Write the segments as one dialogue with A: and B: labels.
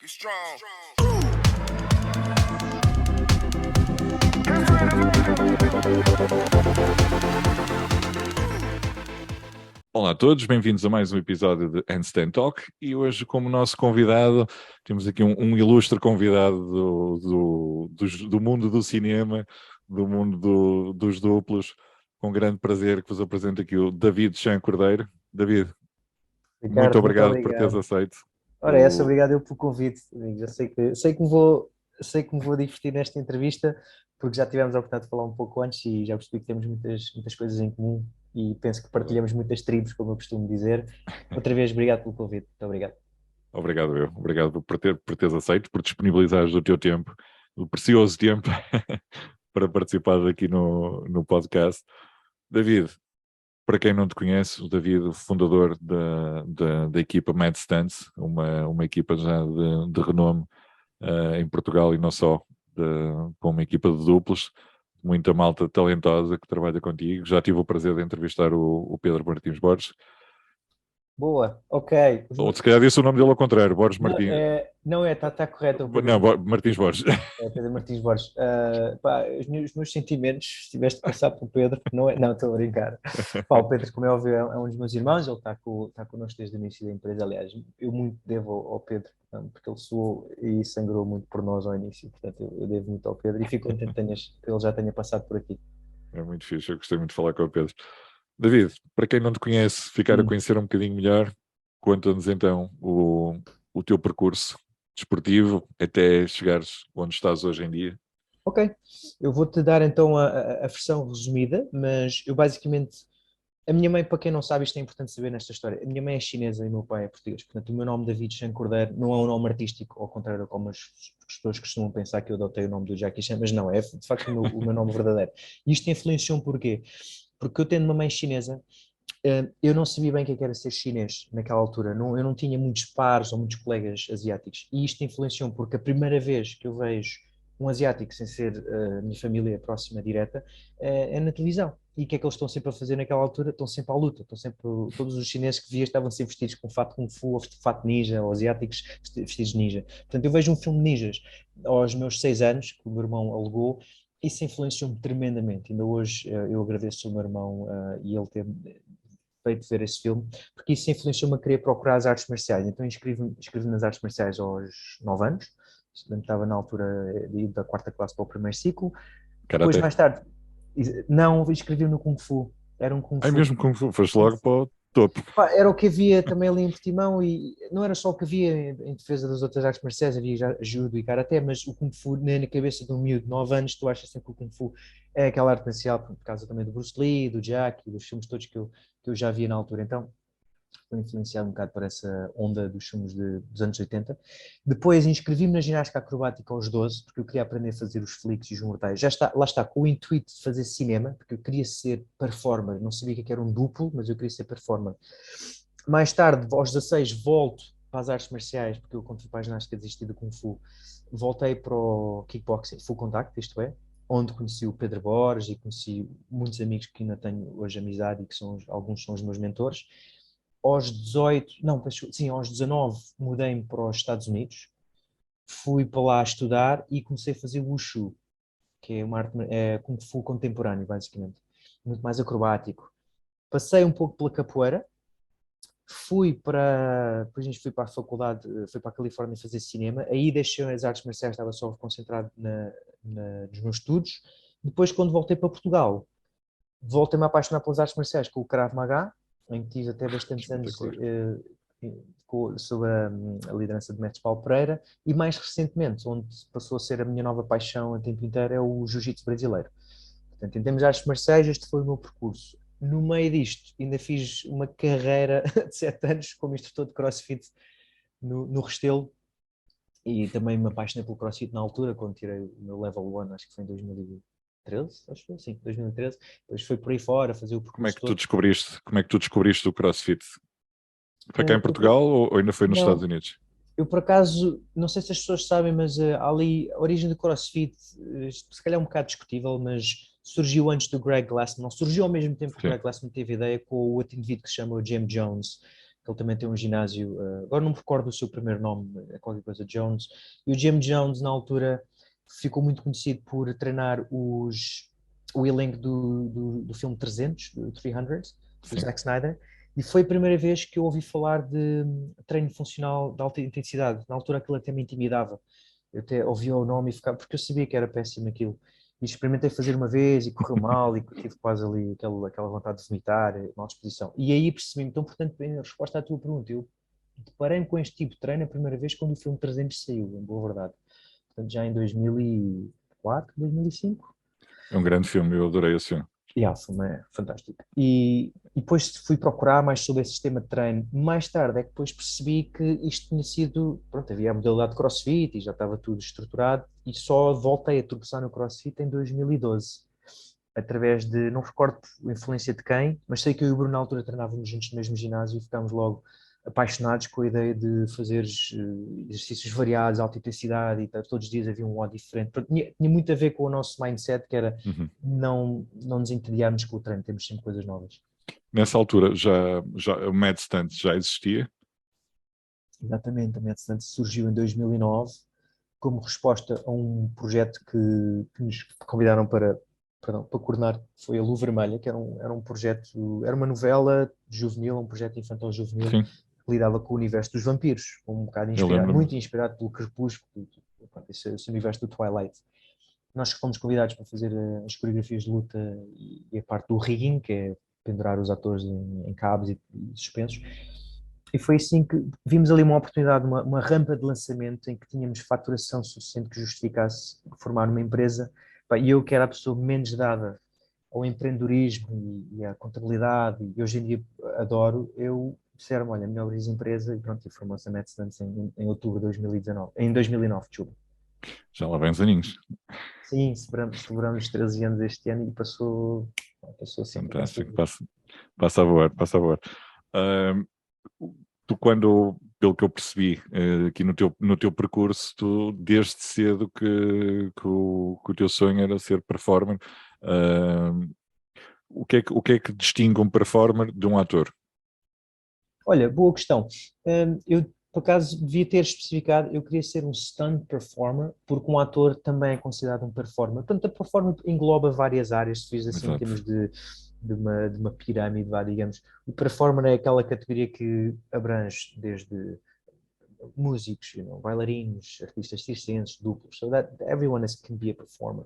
A: strong.
B: Olá a todos, bem-vindos a mais um episódio de Handstand Talk e hoje como nosso convidado temos aqui um ilustre convidado do mundo do cinema, do mundo dos duplos, com grande prazer que vos apresento aqui o David Chan Cordeiro. David,
C: Ricardo,
B: muito obrigado por
C: obrigado.
B: teres aceito.
C: Ora, obrigado eu pelo convite, amigo. Eu sei que me vou divertir nesta entrevista, porque já tivemos a oportunidade de falar um pouco antes e já percebi que temos muitas coisas em comum e penso que partilhamos muitas tribos, como eu costumo dizer. Outra vez, obrigado pelo convite. Muito obrigado.
B: Obrigado por teres aceito, por disponibilizares o teu tempo, o precioso tempo para participar aqui no podcast. David, para quem não te conhece, o David, fundador da equipa Mad Stance, uma equipa já de renome em Portugal e não só, com uma equipa de duplos, muita malta talentosa que trabalha contigo. Já tive o prazer de entrevistar o Pedro Martins Borges.
C: Boa, ok.
B: Ou se calhar disse o nome dele ao contrário, Borges Martins.
C: Não, está correto.
B: Não, Martins Borges.
C: É Pedro Martins Borges. Os meus sentimentos, se tiveste de passar pelo Pedro, não, estou a brincar. O Pedro, como é óbvio, é um dos meus irmãos, ele está connosco desde o início da empresa. Aliás, eu muito devo ao Pedro, porque ele suou e sangrou muito por nós ao início. Portanto, eu devo muito ao Pedro e fico contente que ele já tenha passado por aqui.
B: É muito fixe, eu gostei muito de falar com o Pedro. David, para quem não te conhece, ficar a conhecer um bocadinho melhor, conta-nos então o teu percurso desportivo até chegares onde estás hoje em dia.
C: Ok, eu vou-te dar então a versão resumida, mas eu basicamente, a minha mãe, para quem não sabe, isto é importante saber nesta história, a minha mãe é chinesa e o meu pai é português, portanto o meu nome David Chan Cordeiro não é um nome artístico, ao contrário de como as pessoas costumam pensar que eu adotei o nome do Jackie Chan, mas não, é de facto o meu nome verdadeiro. E isto influenciou-me porquê? Porque eu tendo uma mãe chinesa, eu não sabia bem o que era ser chinês naquela altura, eu não tinha muitos pares ou muitos colegas asiáticos, e isto influenciou-me porque a primeira vez que eu vejo um asiático sem ser a minha família próxima, direta, é na televisão. E o que é que eles estão sempre a fazer naquela altura? Estão sempre à luta, todos os chineses que via estavam sempre vestidos com fato kung fu, ou fato ninja, ou asiáticos vestidos de ninja. Portanto, eu vejo um filme de ninjas aos meus 6 anos, que o meu irmão alugou, isso influenciou-me tremendamente. Ainda hoje eu agradeço ao meu irmão e ele ter feito ver esse filme, porque isso influenciou-me a querer procurar as artes marciais. Então inscrevi-me nas artes marciais aos 9 anos, estava na altura de ir da 4ª classe para o primeiro ciclo.
B: Karate.
C: Depois, mais tarde, não, inscrevi-me no Kung Fu. Era um Kung Fu.
B: Mesmo Kung Fu, foste logo para o topo.
C: Era o que havia também ali em Portimão e não era só o que havia em defesa das outras artes marciais, havia já judo e karaté, mas o Kung Fu, na cabeça de um miúdo de 9 anos, tu achas sempre que o Kung Fu é aquela arte marcial, por causa também do Bruce Lee, do Jack e dos filmes todos que eu já via na altura. Então, foi influenciado um bocado por essa onda dos filmes dos anos 80. Depois inscrevi-me na ginástica acrobática aos 12, porque eu queria aprender a fazer os flicks e os mortais. Lá está, com o intuito de fazer cinema, porque eu queria ser performer, não sabia que era um duplo, mas eu queria ser performer. Mais tarde, aos 16, volto para as artes marciais, porque eu, quando fui para a ginástica, desisti do Kung Fu. Voltei para o kickboxing, full contact, isto é, onde conheci o Pedro Borges e conheci muitos amigos que ainda tenho hoje amizade e que alguns são os meus mentores. Aos 19 mudei-me para os Estados Unidos, fui para lá estudar e comecei a fazer Wushu, que é uma arte, Kung Fu contemporâneo, basicamente, muito mais acrobático. Passei um pouco pela capoeira, depois fui para a faculdade, fui para a Califórnia fazer cinema, aí deixei as artes marciais, estava só concentrado nos meus estudos. Depois, quando voltei para Portugal, voltei-me a apaixonar pelas artes marciais com o Krav Maga, em que tive até bastantes anos sob a liderança de Mestre Paulo Pereira, e mais recentemente, onde passou a ser a minha nova paixão a tempo inteiro, é o Jiu-Jitsu brasileiro. Portanto, em termos de artes marciais, este foi o meu percurso. No meio disto, ainda fiz uma carreira de 7 anos como instrutor de CrossFit no Restelo, e também me apaixonei pelo CrossFit na altura, quando tirei o meu Level 1, acho que foi em 2013, acho que sim, 2013. Depois fui por aí fora fazer o percurso
B: Como é que tu descobriste o CrossFit? Foi cá em Portugal ou ainda foi nos
C: não,
B: Estados Unidos?
C: Eu, por acaso, não sei se as pessoas sabem, mas ali a origem do CrossFit, se calhar é um bocado discutível, mas surgiu antes do Greg Glassman, não surgiu ao mesmo tempo que o Greg Glassman teve ideia, com o outro indivíduo que se chama o Jim Jones, que ele também tem um ginásio, agora não me recordo o seu primeiro nome, é qualquer coisa Jones, e o Jim Jones na altura ficou muito conhecido por treinar o elenco do filme 300, do 300, do
B: Sim.
C: Zack Snyder, e foi a primeira vez que eu ouvi falar de treino funcional de alta intensidade. Na altura aquilo até me intimidava. Eu até ouvia o nome e ficava, porque eu sabia que era péssimo aquilo. E experimentei fazer uma vez e correu mal e tive quase ali aquela vontade de vomitar, mal disposição. E aí percebi-me, então, portanto, em resposta à tua pergunta, eu deparei-me com este tipo de treino a primeira vez quando o filme 300 saiu, em boa verdade. Portanto, já em 2004, 2005.
B: É um grande filme, eu adorei esse filme.
C: E o filme é fantástico. E depois fui procurar mais sobre esse sistema de treino. Mais tarde é que depois percebi que isto tinha sido, pronto, havia a modalidade de CrossFit e já estava tudo estruturado e só voltei a tropeçar no CrossFit em 2012. Através de, não recordo a influência de quem, mas sei que eu e o Bruno na altura treinávamos juntos no mesmo ginásio e ficámos logo apaixonados com a ideia de fazer exercícios variados, alta intensidade e todos os dias havia um modo diferente. Tinha muito a ver com o nosso mindset, que era
B: Uhum.
C: não nos entediarmos com o treino, temos sempre coisas novas.
B: Nessa altura, já o Mad Stance já existia?
C: Exatamente, a Medstance surgiu em 2009 como resposta a um projeto que nos convidaram para coordenar, foi a Lua Vermelha, que era um projeto, era uma novela juvenil, um projeto infantil juvenil,
B: Sim,
C: que lidava com o universo dos vampiros, um bocado
B: eu
C: inspirado,
B: lembro-me.
C: muito inspirado pelo Crepúsculo, esse universo do Twilight. Nós fomos convidados para fazer as coreografias de luta e a parte do rigging, que é pendurar os atores em cabos e suspensos. E foi assim que vimos ali uma oportunidade, uma rampa de lançamento em que tínhamos faturação suficiente que justificasse formar uma empresa. E eu, que era a pessoa menos dada ao empreendedorismo e à contabilidade, e hoje em dia adoro, eu disseram, olha, melhor abrir empresa, e pronto, e formou-se a Medstance em outubro de 2019, em 2009, desculpa.
B: Já lá vem uns aninhos.
C: Sim, celebramos 13 anos este ano e passou assim,
B: Fantástico. Passa a voar, passa a voar. Ahm, Tu quando, pelo que eu percebi aqui no teu percurso, tu desde cedo que o teu sonho era ser performer. Ahm, o que é que distingue um performer de um ator?
C: Olha, boa questão. Eu, por acaso, devia ter especificado, eu queria ser um stunt performer, porque um ator também é considerado um performer. Portanto, a performer engloba várias áreas, se fiz assim em
B: Exato.
C: termos de uma pirâmide, vá, digamos. O performer é aquela categoria que abrange desde músicos, bailarinos, artistas circenses, duplos, so that everyone can be a performer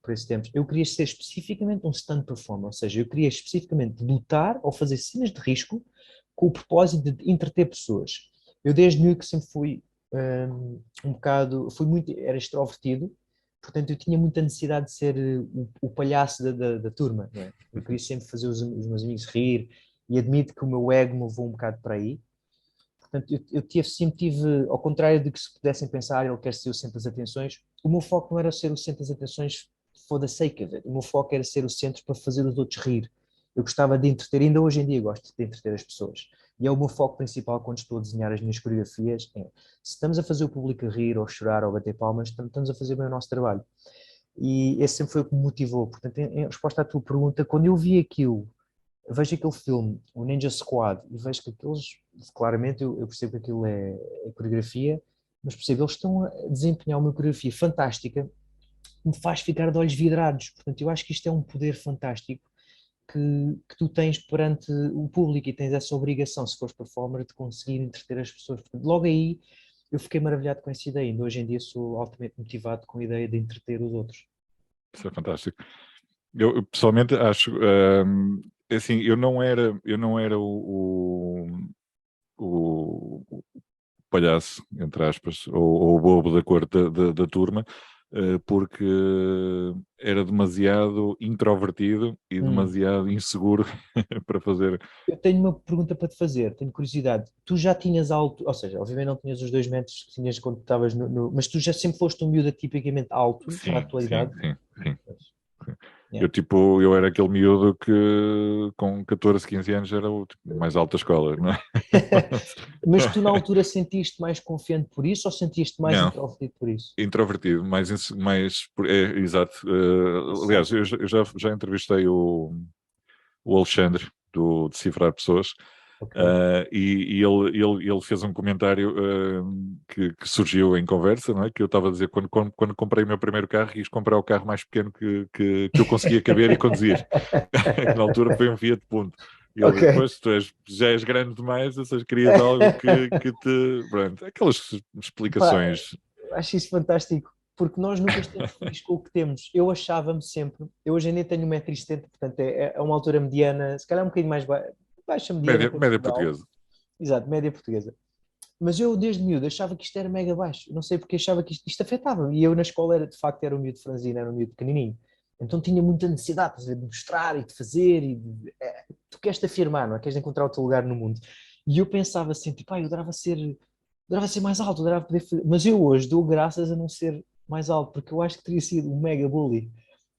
C: por esse tempo. Eu queria ser especificamente um stunt performer, ou seja, eu queria especificamente lutar ou fazer cenas de risco com o propósito de entreter pessoas. Eu desde miúdo sempre fui um bocado, era extrovertido, portanto eu tinha muita necessidade de ser o palhaço da turma, não é? Eu queria sempre fazer os meus amigos rir e admito que o meu ego me levou um bocado para aí. Portanto, sempre tive, ao contrário de que se pudessem pensar, ele quer ser o centro das atenções, o meu foco não era ser o centro das atenções for the sake of it. O meu foco era ser o centro para fazer os outros rir. Eu gostava de entreter, ainda hoje em dia gosto de entreter as pessoas. E é o meu foco principal quando estou a desenhar as minhas coreografias, se estamos a fazer o público rir, ou chorar, ou bater palmas, estamos a fazer bem o nosso trabalho. E esse sempre foi o que me motivou. Portanto, em resposta à tua pergunta, quando eu vi aquilo, vejo aquele filme, o Ninja Squad, e vejo que aqueles, claramente eu percebo que aquilo é coreografia, mas percebo, eles estão a desempenhar uma coreografia fantástica, que me faz ficar de olhos vidrados. Portanto, eu acho que isto é um poder fantástico que tu tens perante o público e tens essa obrigação, se fores performer, de conseguir entreter as pessoas. Portanto, logo aí eu fiquei maravilhado com essa ideia. Ainda hoje em dia sou altamente motivado com a ideia de entreter os outros.
B: Isso é fantástico. Eu pessoalmente acho, assim, eu não era o palhaço, entre aspas, ou o bobo da cor da turma, porque era demasiado introvertido e
C: Hum.
B: demasiado inseguro para fazer.
C: Eu tenho uma pergunta para te fazer, tenho curiosidade. Tu já tinhas alto, ou seja, obviamente não tinhas os 2 metros que tinhas quando estavas mas tu já sempre foste um miúdo tipicamente alto para a
B: Sim,
C: tua
B: sim,
C: idade?
B: sim, sim.
C: Yeah.
B: Eu era aquele miúdo que com 14, 15 anos era o mais alto da escola, não é?
C: Mas tu na altura sentiste mais confiante por isso ou sentiste mais
B: Não,
C: introvertido por isso?
B: introvertido, exato. Aliás,
C: Certo.
B: eu já entrevistei o Alexandre do Decifrar Pessoas
C: Ok.
B: Ele fez um comentário que surgiu em conversa, não é? Que eu estava a dizer, quando comprei o meu primeiro carro, quis comprar o carro mais pequeno que eu conseguia caber e conduzir. Que na altura foi um Fiat Punto. E ele
C: Ok.
B: disse, pois, já és grande demais, ou seja, querias algo que te... Pronto, aquelas
C: Pá,
B: explicações.
C: acho isso fantástico, porque nós nunca estamos felizes com o que temos. Eu achava-me sempre, eu hoje em dia tenho 1,70 m, portanto é uma altura mediana, se calhar um bocadinho mais baixa mediana para
B: Média
C: Portugal.
B: portuguesa.
C: Exato, média portuguesa. Mas eu desde miúdo achava que isto era mega baixo. Não sei porque achava que isto afetava-me. E eu na escola de facto era um miúdo franzino, era um miúdo pequenininho. Então tinha muita necessidade de mostrar e de fazer tu queres te afirmar, não é? Queres encontrar o teu lugar no mundo. E eu pensava assim, tipo, eu adorava ser mais alto, adorava poder fazer. Mas eu hoje dou graças a não ser mais alto, porque eu acho que teria sido um mega bully.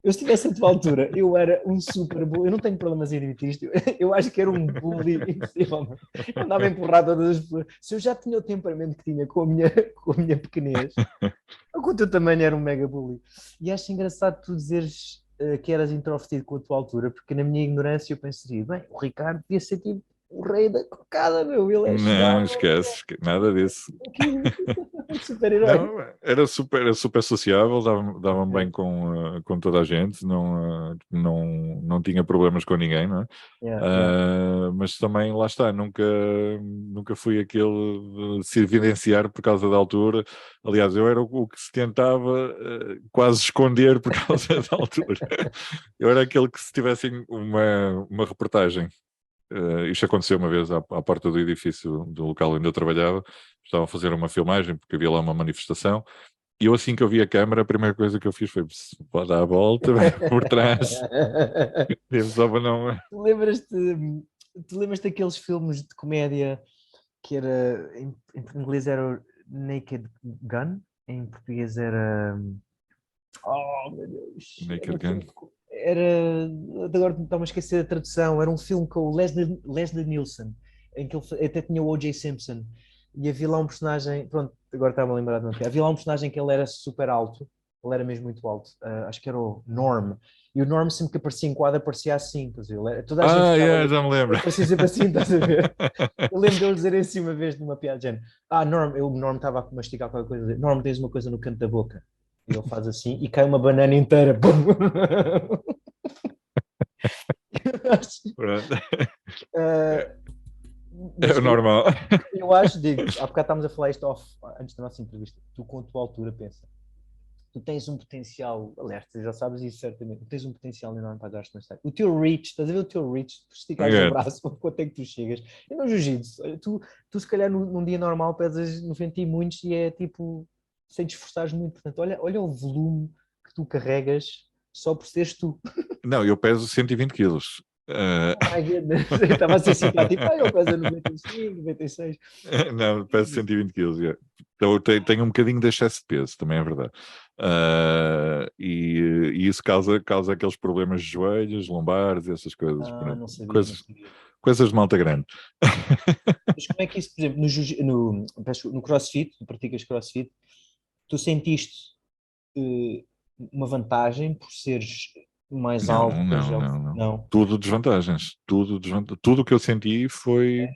C: Eu, se tivesse a tua altura, eu era um super bully. Eu não tenho problemas em admitir isto. Eu acho que era um bully impossível. Eu andava a empurrar todas as pessoas. Se eu já tinha o temperamento que tinha com a minha pequenez, com o teu tamanho era um mega bully. E acho engraçado tu dizeres que eras introvertido com a tua altura, porque na minha ignorância eu pensaria, bem, o Ricardo devia ser tipo o rei da cocada, meu. Ele é
B: Não,
C: chegava,
B: esquece, nada disso.
C: aquilo, um super-herói.
B: Não, era super sociável, dava-me bem
C: Ok.
B: com toda a gente, não tinha problemas com ninguém, não é?
C: Yeah, yeah.
B: Mas também, lá está, nunca fui aquele de se evidenciar por causa da altura. Aliás, eu era o que se tentava quase esconder por causa da altura. Eu era aquele que, se tivessem uma reportagem. Isto aconteceu uma vez à porta do edifício do local onde eu trabalhava. Estavam a fazer uma filmagem porque havia lá uma manifestação. E eu, assim que eu vi a câmara, a primeira coisa que eu fiz foi dar a volta por trás, só para não.
C: Tu lembras-te, tu lembras-te daqueles filmes de comédia que era, em inglês era o Naked Gun, em português era, oh meu Deus, era
B: Naked
C: um filme,
B: Gun.
C: era, agora estava a esquecer a tradução, era um filme com o Leslie Nielsen, em que ele até tinha o O.J. Simpson, e havia lá um personagem, pronto, agora estava a lembrar de uma piada, havia lá um personagem que ele era super alto, ele era mesmo muito alto, acho que era o Norm, e o Norm sempre que aparecia em quadro aparecia assim, quer dizer, toda a gente ficava,
B: Yeah, já me lembro.
C: ele parecia sempre assim, estás a ver? Eu lembro dele dizer assim uma vez numa piada, de género, Norm, o Norm estava a mastigar qualquer coisa, Norm, tens uma coisa no canto da boca. E ele faz assim e cai uma banana inteira.
B: Pronto.
C: Uh,
B: É
C: mas
B: o normal.
C: eu acho, digo, há bocado estávamos a falar isto off, antes da nossa entrevista. Tu, com a tua altura, pensa, tu tens um potencial, aliás, tu já sabes isso certamente, tu tens um potencial enorme para dar-te no estádio. O teu reach, estás a ver o teu reach, tu esticares o
B: É.
C: braço, quanto é que tu chegas? E no jiu-jitsu, tu se calhar num dia normal pesas 90 e muitos e é tipo, sem te esforçares muito. Portanto, olha o volume que tu carregas só por seres tu.
B: Não, eu peso 120 quilos.
C: Oh my goodness, eu estava a ser simpático. Ele pesa 95, 96.
B: Não, peso 120 quilos. Yeah. Então, eu tenho um bocadinho de excesso de peso, também é verdade. E isso causa aqueles problemas de joelhos, lombares, essas coisas.
C: Ah,
B: Pronto.
C: não sabia, não
B: Coisas,
C: sabia.
B: coisas de malta grande.
C: Mas como é que isso, por exemplo, no CrossFit, tu praticas CrossFit, tu sentiste eh, uma vantagem por seres mais alto,
B: Não,
C: teres
B: não,
C: algo?
B: não, não.
C: Não.
B: Tudo desvantagens. Tudo o que eu senti foi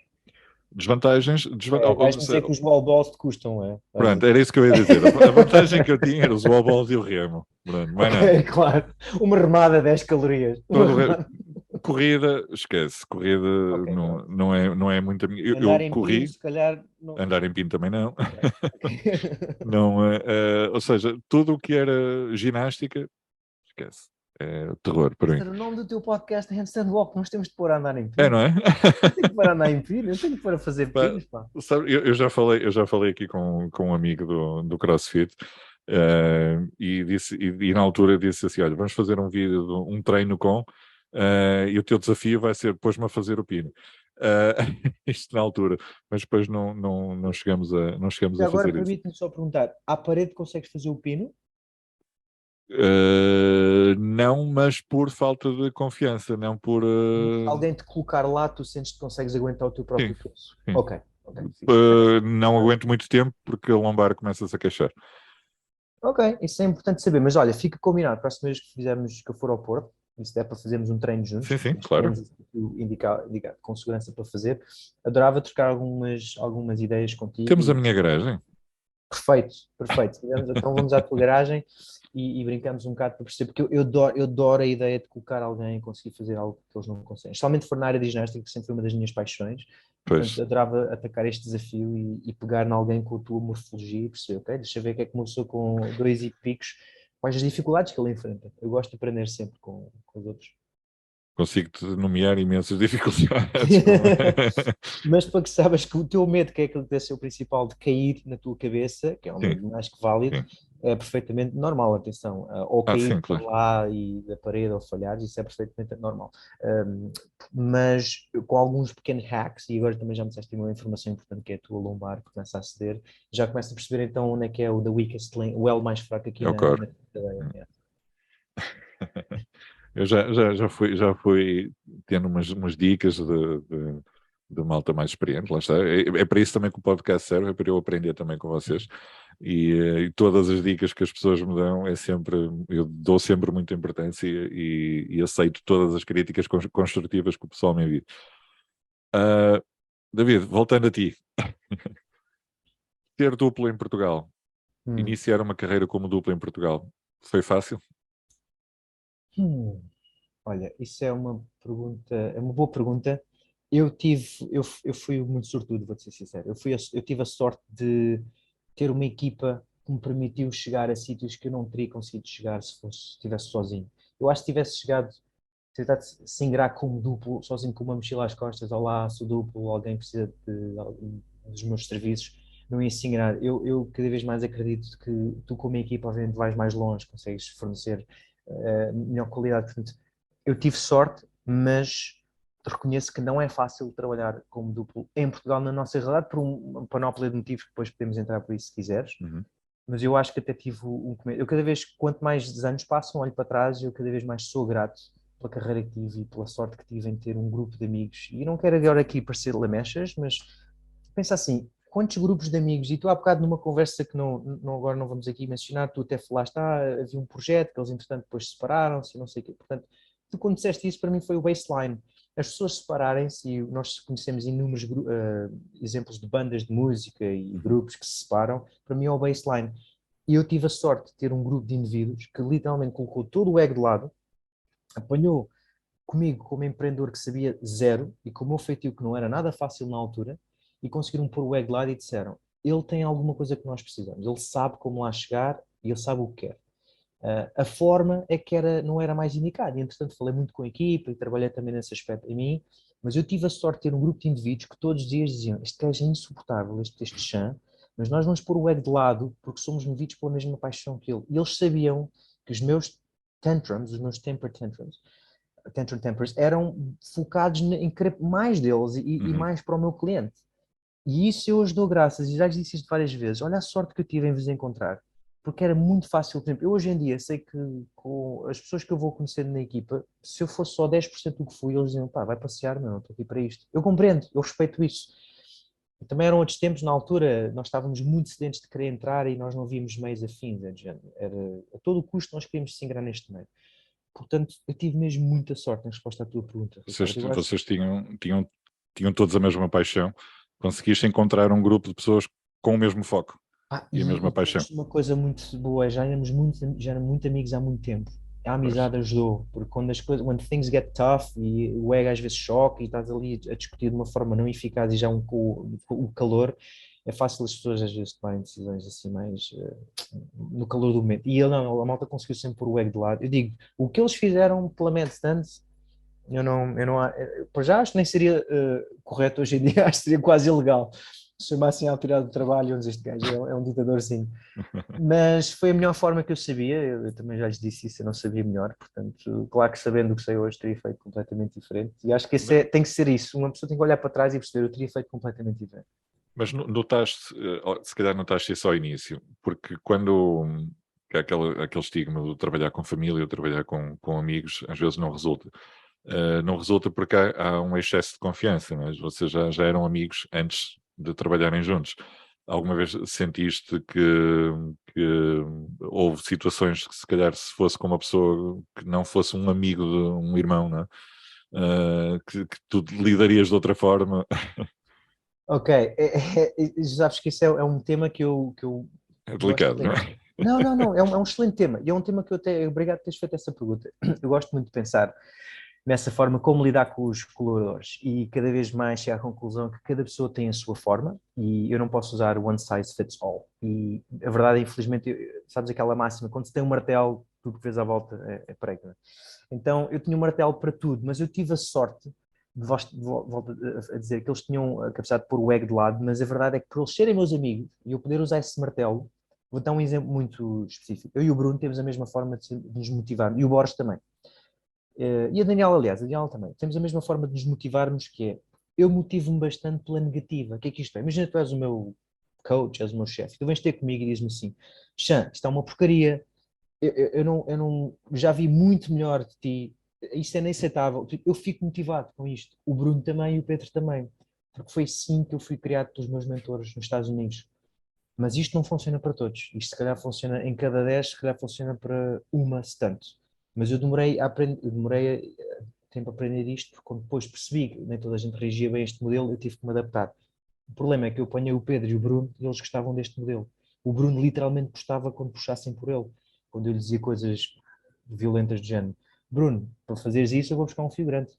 B: desvantagens.
C: Vais-me dizer que os wall balls te custam, é? Vais
B: Pronto,
C: dizer.
B: era isso que eu ia dizer. A vantagem que eu tinha era os wall balls e o remo. Pronto, mais
C: Ok,
B: nada.
C: claro. Uma remada 10 calorias. Uma
B: Todo o
C: remada.
B: corrida, esquece. Corrida
C: Ok, pronto.
B: não é muito a minha.
C: Andar
B: Eu
C: em pino,
B: corri,
C: se calhar, não.
B: andar em pino também não.
C: Ok, ok.
B: Não, ou seja, tudo o que era ginástica, esquece. É terror para
C: Esse
B: mim.
C: era o nome do teu podcast, Handstand Walk. Nós temos de pôr a andar em
B: É,
C: pino.
B: não é?
C: Eu tenho que pôr a andar em pino, eu tenho que pôr a fazer
B: Pá,
C: pinos, pá.
B: sabe, eu já falei aqui com um amigo do CrossFit. E na altura disse assim: olha, vamos fazer um vídeo, um treino e o teu desafio vai ser pôs-me a fazer o pino. Uh, isto na altura, mas depois não chegamos
C: E
B: a
C: agora
B: fazer isso.
C: permite-me só perguntar: à parede consegues fazer o pino?
B: Não, mas por falta de confiança, não por.
C: Se alguém te colocar lá, tu sentes que consegues aguentar o teu
B: Sim,
C: próprio peso.
B: sim.
C: Ok, ok, fixe. É bom.
B: Não aguento muito tempo porque a lombar começa-se a queixar.
C: Ok, isso é importante saber. Mas olha, fica combinado. Para a próxima vez que fizermos, que eu for ao Porto, e se der para fazermos um treino juntos,
B: Sim, claro.
C: temos o indicado com segurança para fazer, adorava trocar algumas ideias contigo.
B: Temos a minha garagem.
C: Perfeito, perfeito. Então vamos à tua garagem e brincamos um bocado para perceber, porque eu adoro a ideia de colocar alguém e conseguir fazer algo que eles não conseguem. Especialmente for na área de ginástica, que sempre foi uma das minhas paixões.
B: Pois.
C: Portanto, adorava atacar este desafio e pegar em alguém com a tua morfologia e perceber, ok, deixa eu ver o que é que uma pessoa com 2 e picos, quais as dificuldades que ele enfrenta. Eu gosto de aprender sempre com os outros.
B: Consigo-te nomear imensas dificuldades.
C: Mas para que sabes que o teu medo, que é aquele que deve ser o principal, de cair na tua cabeça, que é um medo mais que válido, é perfeitamente normal, atenção. Ou cair para
B: claro.
C: lá e da parede ou falhar, isso é perfeitamente normal. Mas com alguns pequenos hacks, e agora também já me disseste uma informação importante, que é a tua lombar, que começa a ceder, já começa a perceber então onde é que é o the weakest link, o elo mais fraco aqui
B: É o
C: na
B: core.
C: cadeia.
B: Eu já fui tendo umas dicas de malta mais experiente, lá está. É para isso também que o podcast serve, é para eu aprender também com vocês. E todas as dicas que as pessoas me dão, eu dou sempre muita importância e aceito todas as críticas construtivas que o pessoal me envia. David, voltando a ti. Ter duplo em Portugal, iniciar uma carreira como duplo em Portugal, foi fácil?
C: Olha, isso é uma pergunta, é uma boa pergunta. Eu fui muito sortudo, vou-te ser sincero. Eu tive a sorte de ter uma equipa que me permitiu chegar a sítios que eu não teria conseguido chegar se estivesse sozinho. Eu acho que tivesse chegado, tentado se ingrar como duplo, sozinho com uma mochila às costas, olá, sou duplo, alguém precisa dos meus serviços, não ia se ingrar. Eu cada vez mais acredito que tu, como equipa, obviamente vais mais longe, consegues fornecer melhor qualidade. Portanto, eu tive sorte, mas reconheço que não é fácil trabalhar como duplo em Portugal, na nossa realidade, por uma panóplia de motivos que depois podemos entrar por isso se quiseres.
B: Uhum.
C: Mas eu acho que até tive eu cada vez, quanto mais anos passam, olho para trás, eu cada vez mais sou grato pela carreira que tive e pela sorte que tive em ter um grupo de amigos. E não quero agora aqui parecer lamechas, mas pensa assim, quantos grupos de amigos, e tu há bocado numa conversa que agora não vamos aqui mencionar, tu até falaste, havia um projeto que eles entretanto depois separaram-se e não sei o quê. Portanto, tu quando disseste isso, para mim foi o baseline. As pessoas separarem-se, e nós conhecemos inúmeros exemplos de bandas de música e grupos que se separam, para mim é o baseline. E eu tive a sorte de ter um grupo de indivíduos que literalmente colocou todo o ego de lado, apanhou comigo como empreendedor que sabia zero e com o meu feitio que não era nada fácil na altura, e conseguiram pôr o ego de lado e disseram: ele tem alguma coisa que nós precisamos, ele sabe como lá chegar e ele sabe o que quer. A forma é que não era mais indicada. E, entretanto, falei muito com a equipa e trabalhei também nesse aspecto em mim. Mas eu tive a sorte de ter um grupo de indivíduos que todos os dias diziam: este gajo é insuportável, este chã, mas nós vamos pôr o ego de lado porque somos movidos pela mesma paixão que ele. E eles sabiam que os meus tantrums, os meus temper tantrums, tantrum tempers, eram focados em querer mais deles e mais para o meu cliente. E isso eu hoje dou graças, e já lhes disse isto várias vezes. Olha a sorte que eu tive em vos encontrar, porque era muito fácil. Por exemplo, eu hoje em dia sei que com as pessoas que eu vou conhecer na equipa, se eu fosse só 10% do que fui, eles diziam: pá, vai passear, meu, não estou aqui para isto. Eu compreendo, eu respeito isso. E também eram outros tempos, na altura, nós estávamos muito sedentos de querer entrar e nós não víamos meios afins. Era, a todo custo nós queríamos se ingrar neste meio. Portanto, eu tive mesmo muita sorte em resposta à tua pergunta, Ricardo.
B: Vocês tinham todos a mesma paixão. Conseguiste encontrar um grupo de pessoas com o mesmo foco e a mesma paixão.
C: Uma coisa muito boa, já éramos muito amigos há muito tempo. A amizade ajudou, porque quando as coisas, when things get tough e o ego às vezes choca e estás ali a discutir de uma forma não eficaz e já o calor, é fácil as pessoas às vezes tomarem decisões assim mais no calor do momento. E ele não, a malta conseguiu sempre pôr o ego de lado. Eu digo, o que eles fizeram pela Medstance, por já acho que nem seria correto hoje em dia, acho que seria quase ilegal. Se chamassem a autoridade do trabalho, onde este gajo é um ditadorzinho. Mas foi a melhor forma que eu sabia, eu também já lhes disse isso, eu não sabia melhor, portanto, claro que sabendo o que sei hoje, teria feito completamente diferente. E acho que tem que ser isso, uma pessoa tem que olhar para trás e perceber, eu teria feito completamente diferente.
B: Mas notaste, se calhar notaste isso ao início, porque quando aquele estigma de trabalhar com família ou trabalhar com amigos, às vezes não resulta. Não resulta porque há um excesso de confiança, mas vocês já eram amigos antes de trabalharem juntos. Alguma vez sentiste que houve situações que se calhar se fosse com uma pessoa que não fosse um amigo de um irmão, não é? Que tu lidarias de outra forma.
C: Ok, sabes que isso é um tema que eu
B: É
C: gosto
B: delicado, não
C: muito.
B: é?
C: Não, não, não, é um excelente tema. E é um tema que eu até. Obrigado por teres feito essa pergunta. Eu gosto muito de pensar nessa forma como lidar com os colaboradores e cada vez mais chegar à conclusão que cada pessoa tem a sua forma e eu não posso usar one size fits all. E a verdade, infelizmente, sabes aquela máxima, quando se tem um martelo, tudo que vês à volta é prego. Né? Então eu tinha um martelo para tudo, mas eu tive a sorte volto a dizer que eles tinham a capacidade de pôr o ego de lado, mas a verdade é que por eles serem meus amigos e eu poder usar esse martelo, vou dar um exemplo muito específico. Eu e o Bruno temos a mesma forma de nos motivar, e o Boris também. E a Daniela, aliás, a Daniela também. Temos a mesma forma de nos motivarmos, que é, eu motivo-me bastante pela negativa. O que é que isto é? Imagina que tu és o meu coach, és o meu chefe, tu vens ter comigo e dizes-me assim, Xan, isto é uma porcaria, eu não, já vi muito melhor de ti, isto é inaceitável. Tipo, eu fico motivado com isto. O Bruno também e o Pedro também. Porque foi assim que eu fui criado pelos meus mentores nos Estados Unidos. Mas isto não funciona para todos. Isto se calhar funciona em cada 10, se calhar funciona para uma, se tanto. Mas eu demorei tempo a aprender isto, porque quando depois percebi que nem toda a gente reagia bem a este modelo, eu tive que me adaptar. O problema é que eu apanhei o Pedro e o Bruno e eles gostavam deste modelo. O Bruno literalmente gostava quando puxassem por ele, quando eu lhe dizia coisas violentas de género. Bruno, para fazeres isso eu vou buscar um figurante.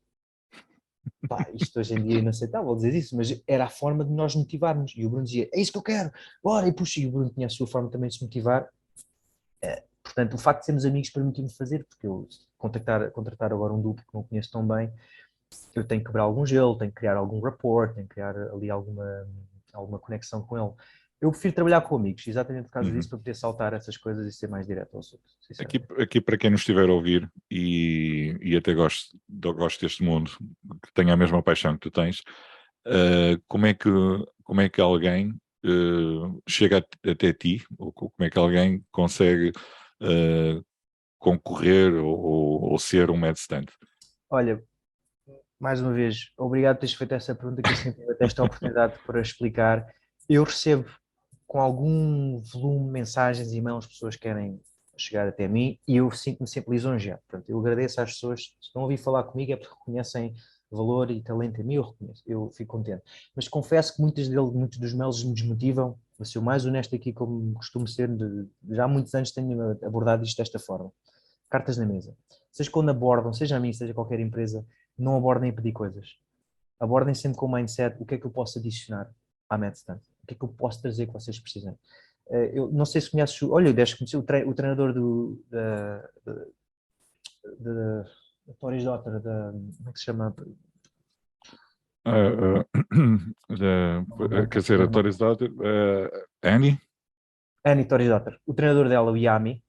C: Pá, isto hoje em dia é inaceitável dizer isso, mas era a forma de nós motivarmos. E o Bruno dizia, é isso que eu quero, bora, e puxa. E o Bruno tinha a sua forma também de se motivar. Portanto, o facto de sermos amigos permitiu-me fazer, porque eu contratar agora um duplo que não conheço tão bem, eu tenho que quebrar algum gelo, tenho que criar algum rapport, tenho que criar ali alguma conexão com ele. Eu prefiro trabalhar com amigos, exatamente por causa disso,
B: Uhum.
C: para poder saltar essas coisas e ser mais direto aos outros,
B: Aqui,
C: sinceramente.
B: aqui para quem nos estiver a ouvir e até gosto deste mundo, que tenha a mesma paixão que tu tens, como é que alguém chega até ti, ou como é que alguém consegue concorrer ou ser um medstand?
C: Olha, mais uma vez, obrigado por teres feito essa pergunta, que eu sempre tive até esta oportunidade para explicar. Eu recebo com algum volume de mensagens e e-mails, pessoas que querem chegar até mim e eu sinto-me sempre lisonjeado. Portanto, eu agradeço às pessoas que estão a ouvir falar comigo, é porque reconhecem valor e talento em mim, eu reconheço, eu fico contente. Mas confesso que muitos dos mails me desmotivam, vou ser o mais honesto aqui como costumo ser, já há muitos anos tenho abordado isto desta forma. Cartas na mesa. Vocês quando abordam, seja a mim, seja qualquer empresa, não abordem a pedir coisas. Abordem sempre com o mindset, o que é que eu posso adicionar à MedStant? O que é que eu posso trazer que vocês precisam? Eu não sei se conheces, olha, deves conhecer o treinador da Torres Daughter, como é que se chama?
B: Uh, quer dizer, a Tories Daughter, Annie?
C: Annie Torres Daughter. O treinador dela, o Yami,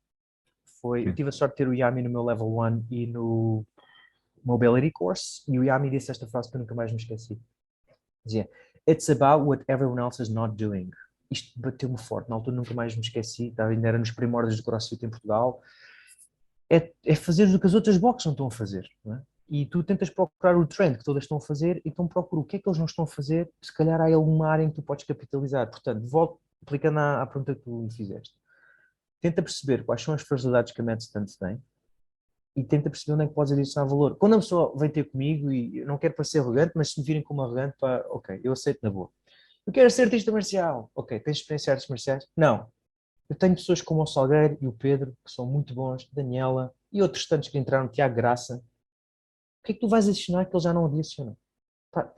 C: eu
B: Sim.
C: tive a sorte de ter o Yami no meu level 1 e no Mobility Course, e o Yami disse esta frase que eu nunca mais me esqueci. Dizia, It's about what everyone else is not doing. Isto bateu-me forte, na altura nunca mais me esqueci, ainda era nos primórdios do CrossFit em Portugal. É fazer o que as outras boxes não estão a fazer, não é? E tu tentas procurar o trend que todas estão a fazer, então procura o que é que eles não estão a fazer, se calhar há alguma área em que tu podes capitalizar. Portanto, volto, aplicando à pergunta que tu me fizeste. Tenta perceber quais são as facilidades que a MedStance tem e tenta perceber onde é que podes adicionar valor. Quando a pessoa vem ter comigo, e eu não quero parecer arrogante, mas se me virem como arrogante, pá, ok, eu aceito na boa. Eu quero ser artista marcial. Ok, tens experiência em artes marciais? Não. Eu tenho pessoas como o Salgueiro e o Pedro, que são muito bons, Daniela e outros tantos que entraram, Tiago Graça. O que é que tu vais adicionar que eles já não adicionam? Pá,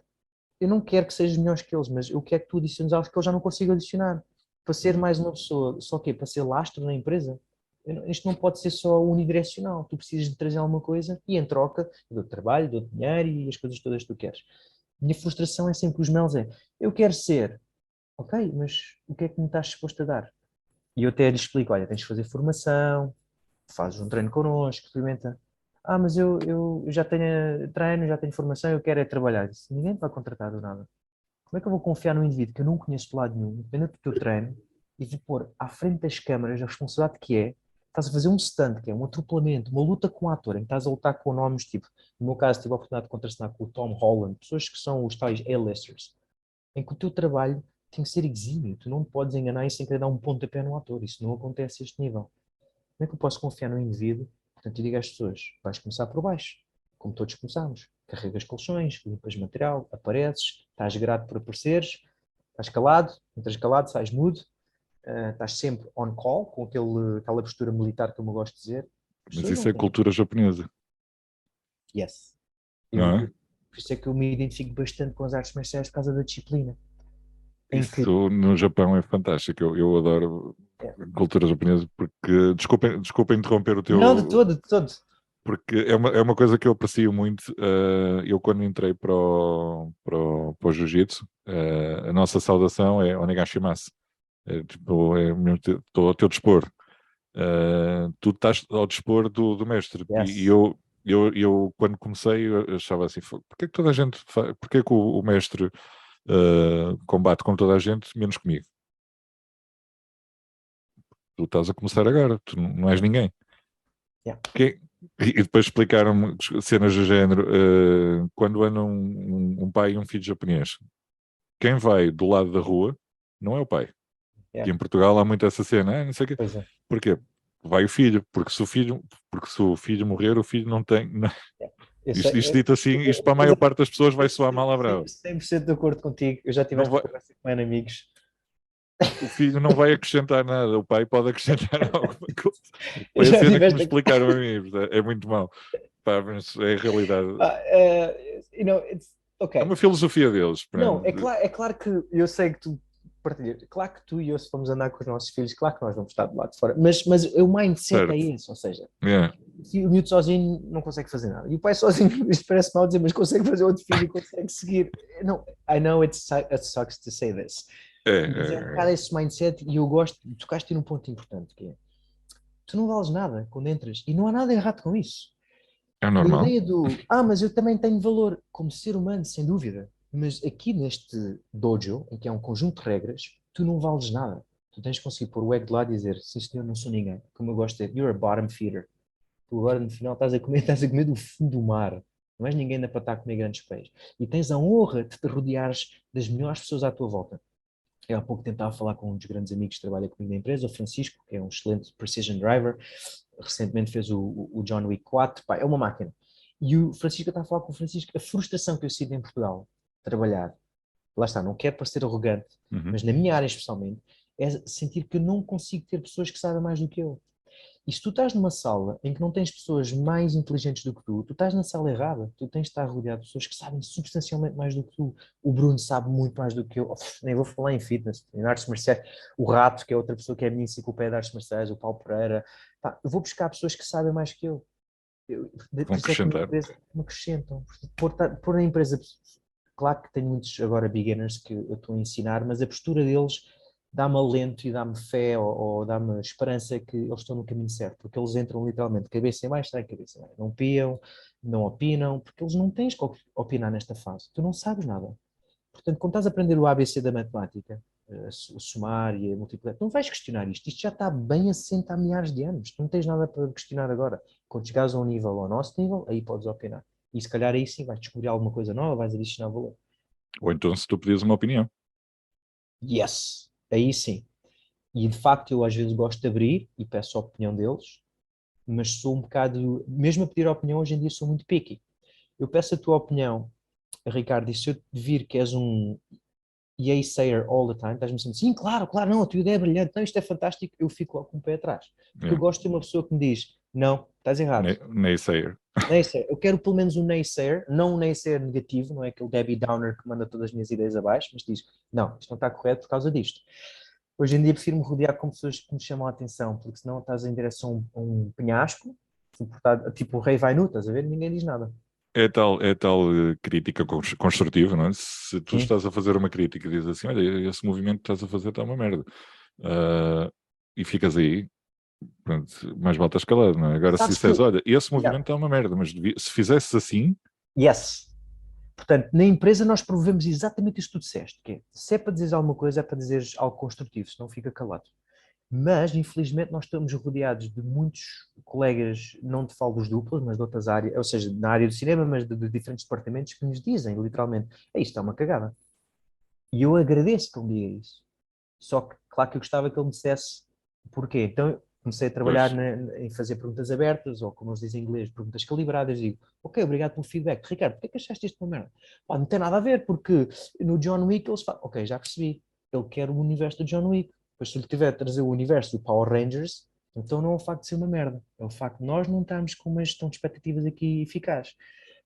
C: eu não quero que sejas melhores que eles, mas eu quero que tu adiciones algo que eles já não consigam adicionar. Para ser
B: Uhum.
C: mais uma pessoa, só que para ser lastro na empresa? Isto não pode ser só unidirecional. Tu precisas de trazer alguma coisa e em troca eu dou trabalho, dou dinheiro e as coisas todas que tu queres. Minha frustração é sempre os meus eu quero ser, ok, mas o que é que me estás disposto a dar? E eu até lhe explico, olha, tens de fazer formação, fazes um treino connosco, experimenta. Ah, mas eu já tenho treino, já tenho formação, eu quero é trabalhar. Disse, ninguém te vai contratar do nada. Como é que eu vou confiar num indivíduo que eu não conheço de lado nenhum, independente do teu treino, e vou pôr à frente das câmaras a responsabilidade que é, estás a fazer um stunt, que é um atropelamento, uma luta com um ator, em que estás a lutar com nomes tipo, no meu caso tive a oportunidade de contracenar com o Tom Holland, pessoas que são os tais A-listers, em que o teu trabalho tem que ser exímio, tu não te podes enganar e sem querer dar um pontapé no ator, isso não acontece a este nível. Como é que eu posso confiar no indivíduo? Portanto, eu digo às pessoas, vais começar por baixo, como todos começamos. Carregas colchões, limpas material, apareces, estás grato por apareceres, estás calado, entras calado, sais mudo, estás sempre on call, com aquela postura militar que eu me gosto de dizer. As
B: Mas
C: pessoas
B: isso
C: não
B: é
C: têm.
B: cultura japonesa,
C: Yes.
B: não é?
C: Por isso é que eu me identifico bastante com as artes marciais por causa da disciplina. Em que,
B: Isso no Japão é fantástico. Eu adoro
C: é,
B: a cultura japonesa porque, desculpa interromper o
C: não, de
B: teu,
C: todo, de todo.
B: porque é uma coisa que eu aprecio muito. Eu, quando entrei para o Jiu-Jitsu, a nossa saudação é Onegashimasu. Tipo, estou ao teu dispor. Tu estás ao dispor do mestre. E
C: Yes.
B: eu, quando comecei, eu achava assim: porque é que toda a gente porque é que o mestre combate com toda a gente, menos comigo? Tu estás a começar agora, tu não és ninguém.
C: Yeah.
B: E depois explicaram-me cenas do género, quando anda um pai e um filho japonês, quem vai do lado da rua não é o pai.
C: Yeah.
B: Que em Portugal há muito essa cena, não sei o quê.
C: Pois é.
B: Porquê? Vai o filho, porque se o filho morrer, o filho não tem.
C: Yeah. Eu
B: Isto,
C: sei,
B: isto dito assim, isto para a
C: mas
B: maior parte das pessoas vai soar mal à brava.
C: 100% de acordo contigo. Eu já tive
B: Não
C: esta
B: vai,
C: conversa com N amigos.
B: o filho não vai acrescentar nada, o pai pode acrescentar alguma coisa.
C: Eu
B: Foi a
C: já
B: cena
C: tive
B: que me
C: esta.
B: explicaram a mim, é muito mal. Pá, mas é a realidade. É
C: Ok.
B: uma filosofia deles.
C: Não,
B: Pronto.
C: é claro que eu sei que tu partilhas. Claro que tu e eu, se formos andar com os nossos filhos, claro que nós vamos estar do lado de fora. Mas o mindset é
B: Certo.
C: esse, ou seja,
B: É.
C: se o miúdo sozinho não consegue fazer nada. E o pai sozinho, isto parece mal dizer, mas consegue fazer outro filho e consegue seguir. Não, I know it sucks to say this.
B: É,
C: Mas é um bocado
B: é,
C: esse mindset e eu gosto, tocaste num ponto importante, que é, tu não vales nada quando entras e não há nada errado com isso.
B: é
C: E a
B: normal.
C: ideia mas eu também tenho valor como ser humano, sem dúvida. Mas aqui neste dojo, em que é um conjunto de regras, tu não vales nada. Tu tens de conseguir pôr o ego de lado e dizer, sim senhor, não sou ninguém. Como eu gosto de dizer, you're a bottom feeder. Tu agora no final estás a comer do fundo do mar. Não és ninguém ainda para estar a comer grandes peixes. E tens a honra de te rodeares das melhores pessoas à tua volta. Eu há pouco tempo estava a falar com um dos grandes amigos que trabalha comigo na empresa, o Francisco, que é um excelente precision driver. Recentemente fez o John Wick 4. Pá, é uma máquina. E o Francisco, eu estava a falar com o Francisco, a frustração que eu sinto em Portugal, trabalhar, lá está, não quero parecer arrogante,
B: Uhum.
C: mas na minha área especialmente, é sentir que eu não consigo ter pessoas que sabem mais do que eu. E se tu estás numa sala em que não tens pessoas mais inteligentes do que tu estás na sala errada. Tu tens de estar rodeado de pessoas que sabem substancialmente mais do que tu. O Bruno sabe muito mais do que eu. Nem vou falar em fitness, em artes marciais. O Rato, que é outra pessoa que é a minha enciclopédia de artes marciais, o Paulo Pereira. Pá, eu vou buscar pessoas que sabem mais que eu.
B: Vão
C: Por isso é que na
B: acrescentar.
C: empresa me acrescentam. Por na empresa, claro que tenho muitos agora beginners que eu estou a ensinar, mas a postura deles dá-me alento e dá-me fé ou dá-me esperança que eles estão no caminho certo, porque eles entram literalmente cabeça em baixo, está em cabeça em baixo. Não piam, não opinam, porque eles não tens que opinar nesta fase. Tu não sabes nada. Portanto, quando estás a aprender o ABC da matemática, o somar e a multiplicar, tu não vais questionar isto. Isto já está bem assente há milhares de anos. Tu não tens nada para questionar agora. Quando chegares a um nível, ao nosso nível, aí podes opinar. E se calhar aí sim vais descobrir alguma coisa nova, vais adicionar valor.
B: Ou então, se tu pedires uma opinião.
C: Yes! Aí sim. E de facto eu às vezes gosto de abrir e peço a opinião deles, mas sou um bocado, mesmo a pedir a opinião hoje em dia sou muito picky. Eu peço a tua opinião, Ricardo, e se eu te vir que és um yay-sayer all the time, estás-me dizendo, sim, claro, claro, não, a tua ideia é brilhante, não, isto é fantástico, eu fico logo com o pé atrás. Porque eu
B: É.
C: gosto de uma pessoa que me diz, não, estás errado.
B: Naysayer.
C: Naysayer, eu quero pelo menos um naysayer, não um naysayer negativo, não é aquele Debbie Downer que manda todas as minhas ideias abaixo, mas diz, não, isto não está correto por causa disto. Hoje em dia prefiro-me rodear com pessoas que me chamam a atenção, porque senão estás em direção a um penhasco, tipo o rei vai nu, estás a ver? Ninguém diz nada.
B: É tal crítica construtiva, não é? Se tu
C: Sim.
B: estás a fazer uma crítica e dizes assim, olha, esse movimento que estás a fazer está uma merda. Ah, e ficas aí, pronto, mais vale estás calado, não é? Agora se
C: Sabes que.
B: disseres, olha, esse movimento
C: Yeah.
B: está uma merda, mas se fizesses assim,
C: Yes. Portanto, na empresa nós promovemos exatamente isso que tu disseste, que é, se é para dizeres alguma coisa, é para dizeres algo construtivo, senão fica calado. Mas, infelizmente, nós estamos rodeados de muitos colegas, não te falo dos duplos, mas de outras áreas, ou seja, na área do cinema, mas de diferentes departamentos, que nos dizem, literalmente, isto é uma cagada. E eu agradeço que ele me diga isso. Só que, claro que eu gostava que ele me dissesse porquê. Então, Comecei a trabalhar
B: Pois,
C: em fazer perguntas abertas, ou como eles dizem em inglês, perguntas calibradas. Digo, ok, obrigado pelo feedback. Ricardo, porquê é que achaste isto uma merda? Pá, não tem nada a ver, porque no John Wick eles falam, ok, já percebi, ele quer o universo do John Wick. Depois se ele tiver a trazer o universo do Power Rangers, então não é o facto de ser uma merda, é o facto de nós não estarmos com uma gestão de expectativas aqui eficaz.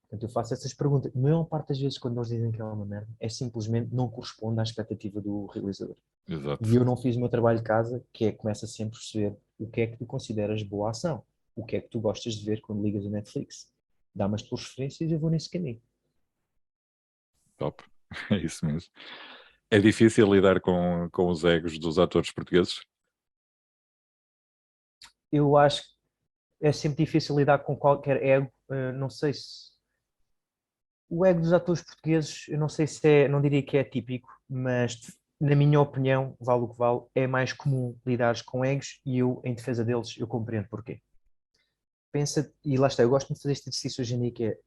C: Portanto, eu faço essas perguntas. A maior parte das vezes, quando eles dizem que é uma merda, é simplesmente não corresponde à expectativa do realizador.
B: exato.
C: E eu não fiz o meu trabalho de casa, que é começa sempre a perceber o que é que tu consideras boa ação, o que é que tu gostas de ver quando ligas a Netflix. Dá-me as tuas referências e eu vou nesse caminho.
B: Top. É isso mesmo. É difícil lidar com os egos dos atores portugueses?
C: Eu acho que é sempre difícil lidar com qualquer ego. Não sei se. O ego dos atores portugueses, eu não sei se é, não diria que é típico, mas na minha opinião, vale o que vale, é mais comum lidares com egos e eu, em defesa deles, eu compreendo porquê. Pensa, e lá está, eu gosto muito de fazer este exercício hoje em dia, que é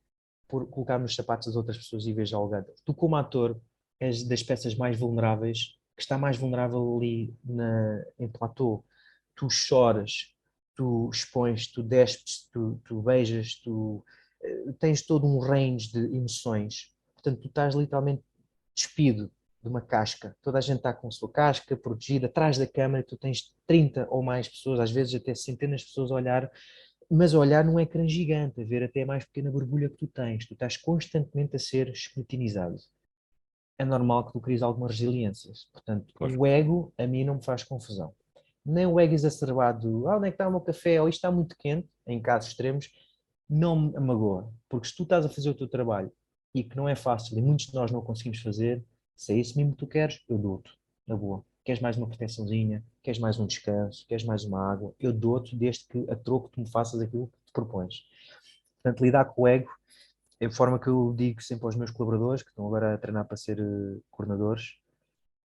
C: por colocar nos sapatos das outras pessoas e ver já o gato. Tu, como ator, és das peças mais vulneráveis, que está mais vulnerável ali em platô. Tu choras, tu expões, tu despes, tu beijas, tu tens todo um range de emoções. Portanto, tu estás literalmente despido de uma casca. Toda a gente está com a sua casca protegida, atrás da câmara, tu tens 30 ou mais pessoas, às vezes até centenas de pessoas a olhar, mas a olhar num ecrã gigante, a ver até a mais pequena borbulha que tu tens. Tu estás constantemente a ser escrutinizado. É normal que tu cries alguma resiliência. Portanto,
B: Claro.
C: o ego, a mim, não me faz confusão. Nem o ego exacerbado, onde é que está o meu café, ou isto está muito quente, em casos extremos, não me magoa. Porque se tu estás a fazer o teu trabalho e que não é fácil e muitos de nós não conseguimos fazer, se é isso mesmo que tu queres, eu dou-te, na boa. Queres mais uma proteçãozinha? Queres mais um descanso? Queres mais uma água? Eu dou-te desde que a troco tu me faças aquilo que te propões. Portanto, lidar com o ego é a forma que eu digo sempre aos meus colaboradores, que estão agora a treinar para ser coordenadores.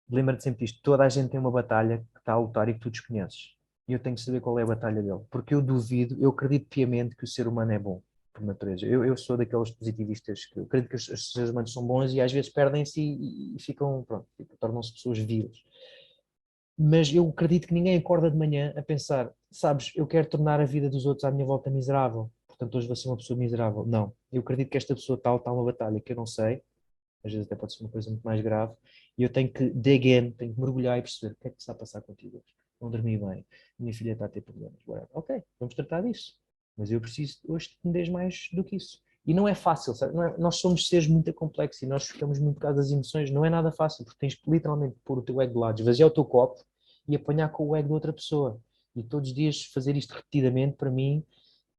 C: Lembra-te sempre disto: toda a gente tem uma batalha que está a lutar e que tu desconheces. E eu tenho que saber qual é a batalha dele. Porque eu duvido, eu acredito piamente que o ser humano é bom, por natureza. Eu sou daqueles positivistas que eu acredito que os seres humanos são bons e às vezes perdem-se e ficam, pronto, tornam-se pessoas vivas. Mas eu acredito que ninguém acorda de manhã a pensar, sabes, eu quero tornar a vida dos outros à minha volta miserável, portanto hoje vou ser uma pessoa miserável. Não, eu acredito que esta pessoa tal está uma batalha que eu não sei, às vezes até pode ser uma coisa muito mais grave, e eu tenho que dig in, tenho que mergulhar e perceber o que é que está a passar contigo hoje. Não dormi bem, minha filha está a ter problemas. Whatever. Ok, vamos tratar disso. Mas eu preciso hoje que me des mais do que isso. E não é fácil, sabe? Nós somos seres muito complexos e nós ficamos muito por causa das emoções. Não é nada fácil, porque tens que literalmente pôr o teu ego de lado, esvaziar o teu copo e apanhar com o ego de outra pessoa. E todos os dias fazer isto repetidamente, para mim,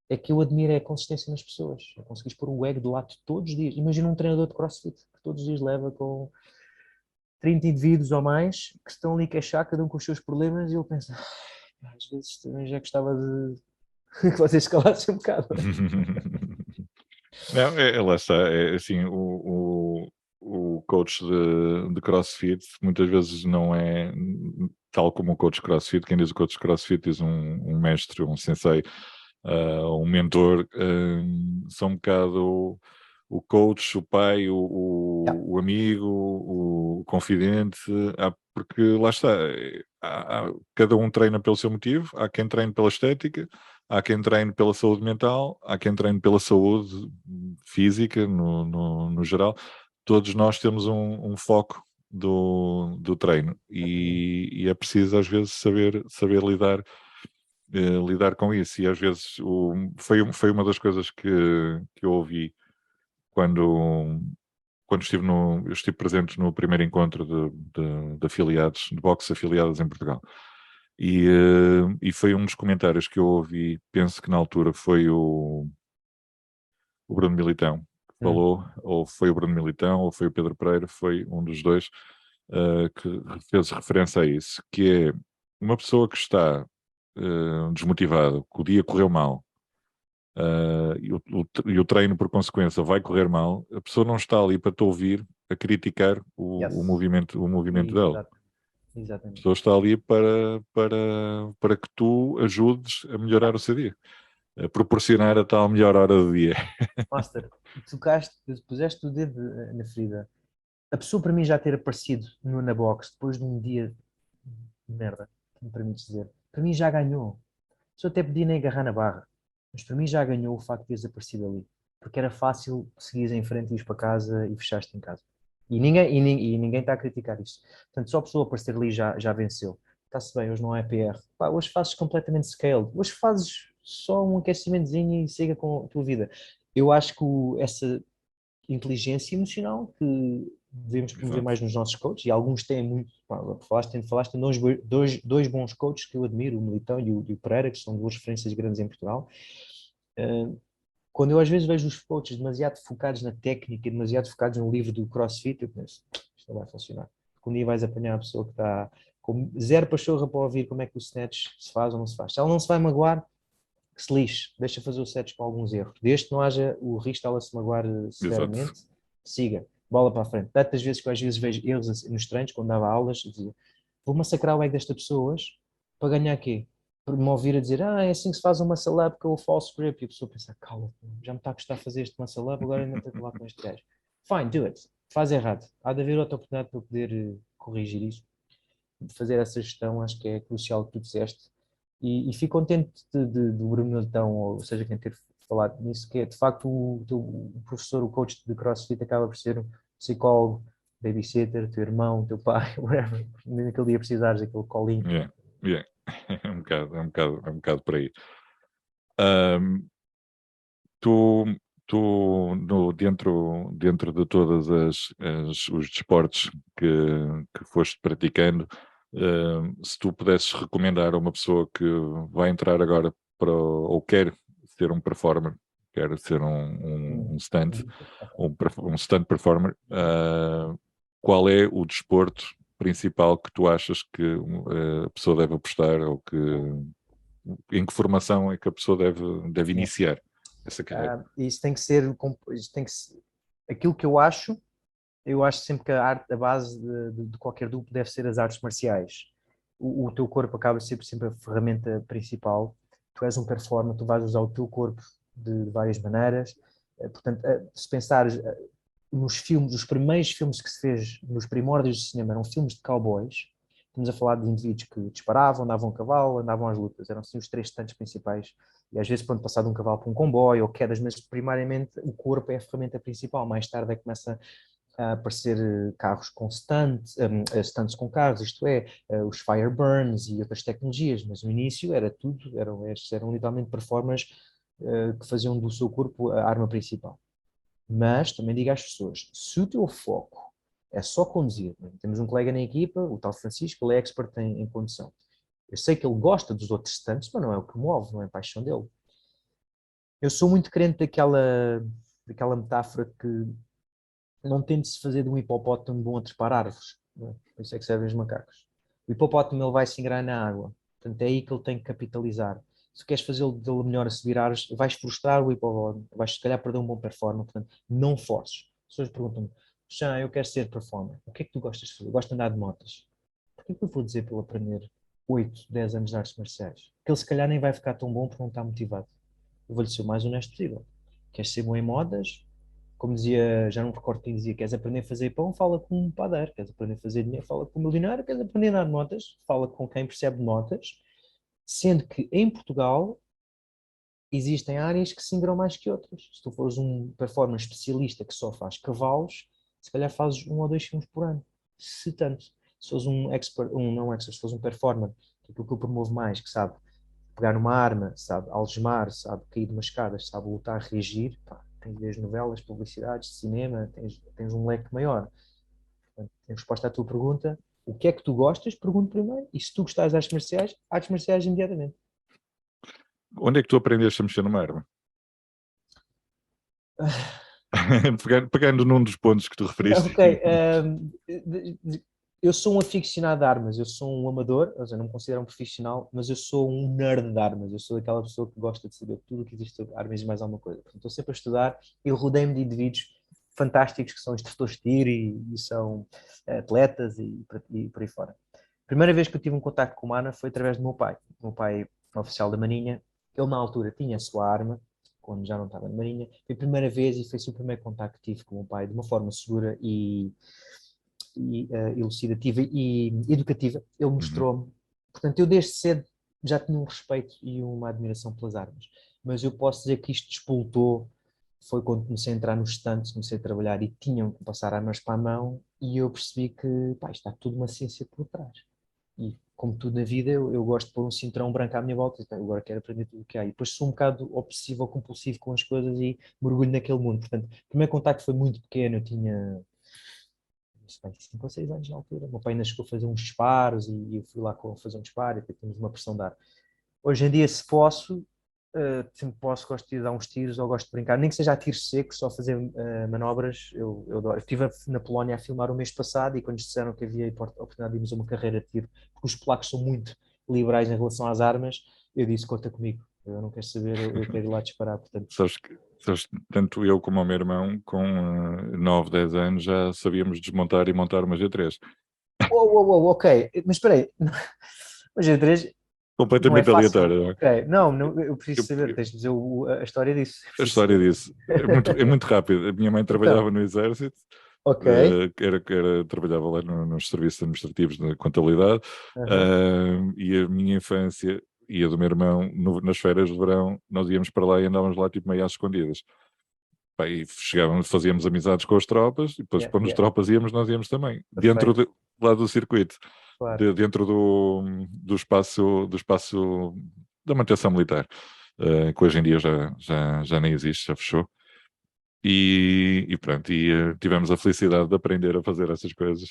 C: é que eu admiro é a consistência nas pessoas. É conseguires pôr o ego do lado todos os dias. Imagina um treinador de CrossFit que todos os dias leva com 30 indivíduos ou mais que estão ali a queixar, cada um com os seus problemas, e eu penso, às vezes também já gostava de que vocês escalassem um bocado.
B: Não, lá está. É, assim, o coach de CrossFit muitas vezes não é tal como o coach de CrossFit. Quem diz o coach de CrossFit diz um mestre, um sensei, um mentor. São um bocado o coach, o pai,
C: Yeah.
B: o amigo, o confidente, porque lá está, cada um treina pelo seu motivo, há quem treine pela estética, há quem treine pela saúde mental, há quem treine pela saúde física, no geral. Todos nós temos um foco do treino e é preciso às vezes saber lidar com isso. E às vezes foi uma das coisas que eu ouvi quando eu estive presente no primeiro encontro de afiliados, de boxe afiliados em Portugal. E foi um dos comentários que eu ouvi, penso que na altura foi o Bruno Militão que falou, ou foi o Bruno Militão, ou foi o Pedro Pereira, foi um dos dois que fez referência a isso, que é uma pessoa que está desmotivada, que o dia correu mal, e o treino, por consequência, vai correr mal, a pessoa não está ali para te ouvir a criticar
C: Yes.
B: o movimento dela.
C: Exato.
B: A
C: Exatamente.
B: pessoa está ali para que tu ajudes a melhorar
C: Yeah.
B: o seu dia, a proporcionar a tal melhor hora do dia.
C: Master, tocaste, puseste o dedo na ferida. A pessoa para mim já ter aparecido na box depois de um dia de merda, que me permites dizer, para mim já ganhou. pessoa até podia nem agarrar na barra, mas para mim já ganhou o facto de teres aparecido ali, porque era fácil seguires em frente, ires para casa e fechaste em casa. E ninguém está a criticar isso. Portanto, só a pessoa aparecer ali já venceu. Está-se bem, hoje não há EPR. Pá, hoje fazes completamente scaled. Hoje fazes só um aquecimentozinho e siga com a tua vida. Eu acho que essa inteligência emocional que devemos promover
B: Exato.
C: mais nos nossos coaches, e alguns têm muito, pá, falaste em dois bons coaches que eu admiro, o Militão e o Pereira, que são duas referências grandes em Portugal. Quando eu às vezes vejo os coaches demasiado focados na técnica, demasiado focados no livro do CrossFit, eu penso, isto não vai funcionar. Porque um dia vais apanhar a pessoa que está com zero pachorra para ouvir como é que o snatch se faz ou não se faz. Se ela não se vai magoar, que se lixe, deixa fazer o sets com alguns erros. Desde que não haja o risco de ela se magoar
B: Exato.
C: severamente, siga, bola para a frente. Tantas vezes que eu às vezes vejo erros nos treinos, quando dava aulas, dizia, vou massacrar o ego destas pessoas para ganhar quê? Para me ouvir a dizer, é assim que se faz um muscle up com o false grip. E a pessoa pensa, cala, já me está a custar fazer este muscle up, agora ainda tenho que falar com este gajo. Fine, do it. Faz errado. Há de haver outra oportunidade para eu poder corrigir isso. Fazer essa gestão, acho que é crucial o que tu disseste. E fico contente do Bruno Leitão, ou seja, quem ter falado nisso, que é de facto o professor, o coach de CrossFit acaba por ser um psicólogo, babysitter, teu irmão, teu pai, whatever. Naquele dia precisares daquele colinho.
B: Yeah. Yeah. É um bocado por aí. Ahm, tu, dentro de todas os desportos que foste praticando, se tu pudesses recomendar a uma pessoa que vai entrar agora ou quer ser um performer, quer ser um stunt, um stunt performer, qual é o desporto principal que tu achas que a pessoa deve apostar, ou em que formação é que a pessoa deve iniciar essa carreira?
C: Isso tem que ser, aquilo que eu acho sempre que a base de qualquer duplo deve ser as artes marciais. O teu corpo acaba sempre a ferramenta principal. Tu és um performer, tu vais usar o teu corpo de várias maneiras. Portanto, se pensares nos filmes, os primeiros filmes que se fez nos primórdios do cinema eram filmes de cowboys. Estamos a falar de indivíduos que disparavam, andavam a cavalo, andavam às lutas. Eram assim os três stunts principais. E às vezes, pronto, passar de um cavalo para um comboio ou quedas, mas primariamente o corpo é a ferramenta principal. Mais tarde é que começa a aparecer carros com stunts com carros, isto é, os Fireburns e outras tecnologias, mas no início era tudo, eram literalmente performers que faziam do seu corpo a arma principal. Mas também digo às pessoas, se o teu foco é só conduzir, né? Temos um colega na equipa, o tal Francisco, ele é expert em condução. Eu sei que ele gosta dos outros stunts, mas não é o que move, não é a paixão dele. Eu sou muito crente daquela metáfora que não tem de se fazer de um hipopótamo bom a trepar árvores. Não é? Por isso é que servem os macacos. O hipopótamo ele vai se ingrar na água. Portanto, é aí que ele tem que capitalizar. Se queres fazê-lo dele melhor a subir árvores, vais frustrar o hipopótamo, vais se calhar perder um bom performance. Portanto, não forces. As pessoas perguntam-me, Xan, eu quero ser performer. O que é que tu gostas de fazer? Eu gosto de andar de motas. Por que é que eu vou dizer para ele aprender 8, 10 anos de artes marciais? Que ele se calhar nem vai ficar tão bom porque não está motivado. Eu vou-lhe ser o mais honesto possível. Queres ser bom em modas? Como dizia, já não me recordo quem dizia, queres aprender a fazer pão, fala com um padeiro, queres aprender a fazer dinheiro, fala com um milionário, queres aprender a dar notas, fala com quem percebe de notas, sendo que em Portugal existem áreas que se ingram mais que outras. Se tu fores um performance especialista que só faz cavalos, se calhar fazes 1 ou 2 filmes por ano, se tanto. Se fores um expert, não expert, se fores um performer, que é aquilo que eu promovo mais, que sabe pegar numa arma, sabe algemar, sabe cair de umas escadas, sabe lutar, reagir, pá, tens desde novelas, publicidades, cinema, tens um leque maior. Portanto, em resposta à tua pergunta, o que é que tu gostas? Pergunto primeiro. E se tu gostares de artes marciais imediatamente.
B: Onde é que tu aprendeste a mexer numa arma? Pegando num dos pontos que tu referiste.
C: Ok. Eu sou um aficionado de armas, eu sou um amador, ou seja, não me considero um profissional, mas eu sou um nerd de armas, eu sou aquela pessoa que gosta de saber tudo o que existe sobre armas e mais alguma coisa. Portanto, estou sempre a estudar e rodeio-me de indivíduos fantásticos que são instrutores de tiro e são atletas e por aí fora. A primeira vez que eu tive um contacto com uma arma foi através do meu pai. O meu pai, oficial da Marinha, ele na altura tinha a sua arma, quando já não estava na Marinha. Foi a primeira vez e foi o primeiro contacto que tive com o meu pai, de uma forma segura e elucidativa e educativa. Ele
B: Uhum.
C: mostrou-me. Portanto, eu desde cedo já tinha um respeito e uma admiração pelas armas. Mas eu posso dizer que isto despoltou, foi quando comecei a entrar nos stands, comecei a trabalhar e tinham que passar armas para a mão e eu percebi que, pá, isto está tudo uma ciência por trás. E como tudo na vida, eu gosto de pôr um cinturão branco à minha volta, então, agora quero aprender tudo o que há. E depois sou um bocado obsessivo ou compulsivo com as coisas e mergulho naquele mundo. Portanto, o primeiro contacto foi muito pequeno, eu tinha 5 ou 6 anos na altura. O meu pai ainda chegou a fazer uns disparos e eu fui lá fazer um disparo e temos uma pressão de ar. Hoje em dia, se posso, sempre posso, gosto de dar uns tiros ou gosto de brincar, nem que seja a tiros secos, só fazer manobras. Eu adoro. Eu estive na Polónia a filmar o mês passado e quando nos disseram que havia a oportunidade de irmos a uma carreira de tiro, porque os polacos são muito liberais em relação às armas, eu disse: conta comigo, eu não quero saber, eu quero ir lá disparar. Portanto,
B: Sabes, tanto eu como o meu irmão, com 9, 10 anos, já sabíamos desmontar e montar uma G3.
C: ok, mas espera aí, o G3 não é
B: Completamente
C: fácil.
B: aleatório, não é?
C: Ok, não, eu preciso saber,
B: Eu-
C: tens de dizer a história disso.
B: a
C: Preciso
B: história
C: saber.
B: disso é muito rápido. A minha mãe
C: Então,
B: trabalhava no Exército,
C: ok.
B: trabalhava lá nos serviços administrativos de contabilidade,
C: Aham.
B: e a minha infância e a do meu irmão, nas férias de verão, nós íamos para lá e andávamos lá tipo meio às escondidas. Pá, e chegávamos, fazíamos amizades com as tropas, e depois
C: Yeah,
B: quando as
C: yeah,
B: tropas íamos, nós íamos também,
C: perfeito,
B: lá do circuito,
C: claro.
B: dentro do espaço da manutenção militar, que hoje em dia já nem existe, já fechou. E pronto, tivemos a felicidade de aprender a fazer essas coisas.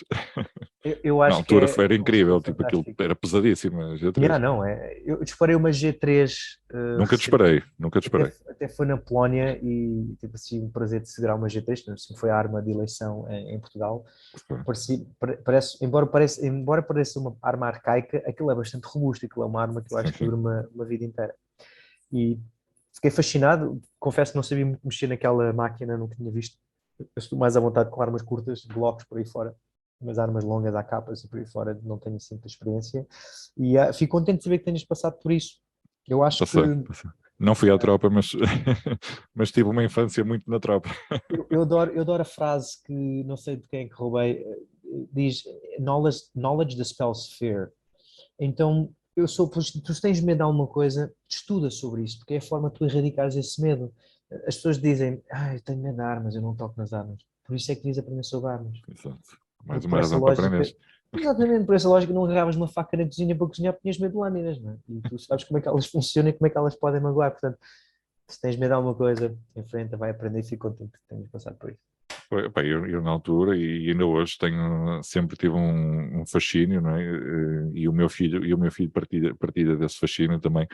C: Eu
B: Na
C: acho que
B: altura
C: é
B: foi, era
C: uma skill
B: incrível, tipo, aquilo
C: fantástica.
B: era pesadíssimo, a
C: Yeah,
B: G3.
C: não, eu disparei uma G3
B: Nunca
C: recentemente,
B: disparei, nunca disparei.
C: até foi na Polónia e tive assim o prazer de segurar uma G3, não sei, foi a arma de eleição em Portugal. Embora pareça uma arma arcaica, aquilo é bastante robusto, aquilo é uma arma que eu
B: Sim,
C: acho que
B: sim.
C: dura uma vida inteira. E fiquei fascinado, confesso que não sabia muito mexer naquela máquina, nunca tinha visto. Eu estou mais à vontade com armas curtas, blocos por aí fora, mas armas longas, há capas e por aí fora não tenho assim muita experiência. E fico contente de saber que tenhas passado por isso. Eu acho que
B: Passei. Não fui à tropa, mas, mas tive uma infância muito na tropa.
C: eu adoro a frase que não sei de quem é que roubei, diz knowledge dispels fear. Então, tu se tens medo de alguma coisa, estuda sobre isso, porque é a forma de tu erradicares esse medo. As pessoas dizem, eu tenho medo de armas, eu não toco nas armas. Por isso é que devias aprender sobre armas.
B: Exato. Mais
C: Porque
B: uma
C: por essa
B: razão para
C: lógica,
B: aprender.
C: exatamente, por essa lógica não agarravas uma faca na cozinha para cozinhar porque tinhas medo de lâminas, não é? E tu sabes como é que elas funcionam e como é que elas podem magoar. Portanto, se tens medo de alguma coisa, enfrenta, vai aprender e fico contente que tenhas passado por isso.
B: Pá, eu na altura e ainda hoje sempre tive um fascínio, não é? E o meu filho partilha desse fascínio também,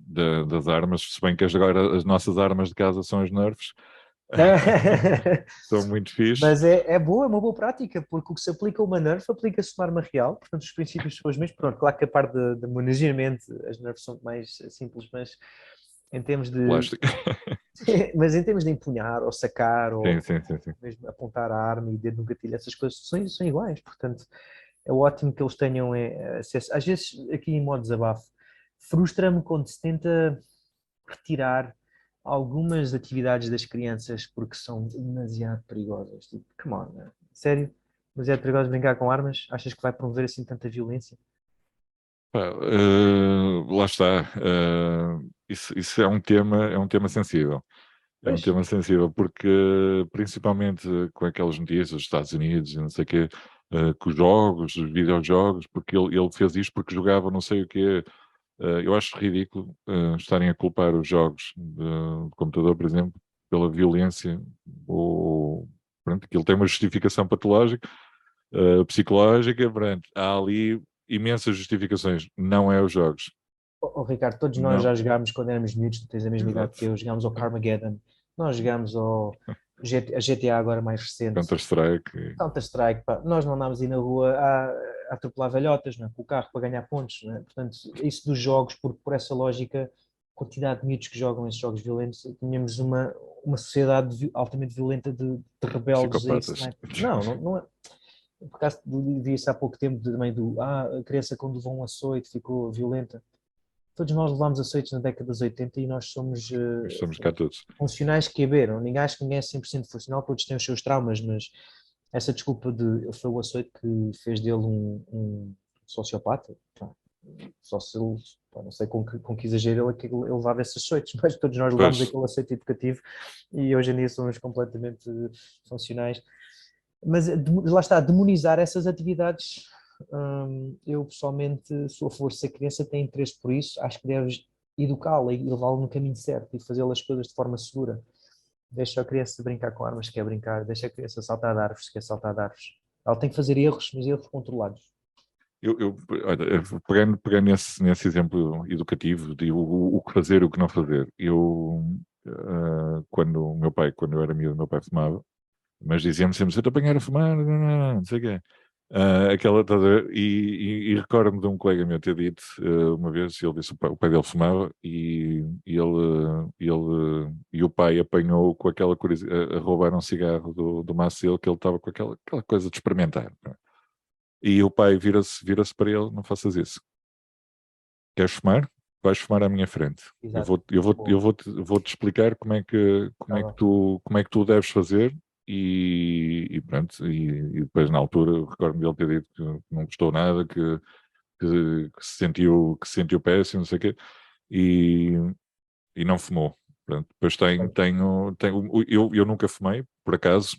B: das armas, se bem que agora as nossas armas de casa são as Nerfs. São muito fixe.
C: Mas é boa, é uma boa prática, porque o que se aplica a uma Nerf aplica-se a uma arma real, portanto os princípios são os mesmos. Pronto, claro que a parte de manuseamento, as Nerfs são mais simples, mas em termos de,
B: Plástico.
C: mas em termos de empunhar ou sacar
B: Sim,
C: ou
B: sim, sim, sim.
C: mesmo apontar a arma e dedo no gatilho, essas coisas são iguais, portanto é ótimo que eles tenham acesso. Às vezes, aqui em modo desabafo, frustra-me quando se tenta retirar algumas atividades das crianças porque são demasiado perigosas. Tipo, come on, man. Sério? Demasiado perigoso brincar com armas? Achas que vai promover assim tanta violência?
B: Pá, lá está. Isso é um tema sensível. É um
C: Pois.
B: tema sensível porque, principalmente com aquelas notícias dos Estados Unidos e não sei o quê, com os jogos, os videojogos, porque ele fez isto porque jogava não sei o quê. Eu acho ridículo estarem a culpar os jogos de computador, por exemplo, pela violência ou pronto, que ele tem uma justificação patológica, psicológica, pronto, há ali imensas justificações, não é os jogos,
C: Ricardo, todos nós
B: não,
C: já jogámos quando éramos miúdos, tu tens a mesma idade que
B: exato,
C: eu, jogámos ao Carmageddon, nós jogámos a GTA agora mais recente,
B: Counter-Strike,
C: Counter-Strike, pá. Nós não andámos aí na rua a atropelar velhotas, não é? Com o carro para ganhar pontos, não é? Portanto, isso dos jogos, por essa lógica, quantidade de miúdos que jogam esses jogos violentos, tínhamos uma sociedade altamente violenta de rebeldes a isso, não
B: psicopatas.
C: é? Não é. Por acaso, vi-se há pouco tempo também a criança quando levou um açoite ficou violenta. Todos nós levámos açoites na década dos 80 e nós somos
B: Estamos cá todos.
C: funcionais que queberam. Acho que ninguém é 100% funcional, todos têm os seus traumas, mas essa desculpa de foi o açoite que fez dele um sociopata, pá, Só se ele, pá, não sei com que exagero ele levava esses açoites, mas todos nós levámos
B: Pois,
C: aquele açoite educativo e hoje em dia somos completamente funcionais. Mas lá está, demonizar essas atividades, eu pessoalmente sou a favor, se a criança tem interesse por isso, acho que deves educá-la e levá-la no caminho certo e fazer as coisas de forma segura. Deixa a criança brincar com armas se quer brincar, deixa a criança saltar de árvores se quer saltar de árvores. Ela tem que fazer erros, mas erros controlados.
B: olha, pegando nesse exemplo educativo de o que fazer e o que não fazer, quando quando eu era miúdo, meu pai fumava, mas dizia-me sempre, se eu te apanhar a fumar, não sei o quê. E recordo-me de um colega meu ter dito uma vez, ele disse o pai dele fumava e o pai apanhou com aquela a roubar um cigarro do maço dele, que ele estava com aquela coisa de experimentar. Não é? E o pai vira-se para ele, não faças isso. Queres fumar? Vais fumar à minha frente.
C: Exato.
B: Vou-te explicar
C: Tá bom.
B: como é que tu deves fazer e pronto. E depois, na altura, eu recordo-me dele ter dito que não gostou nada, que se sentiu péssimo, não sei o quê, e, e não fumou. Pronto. Depois eu nunca fumei, por acaso,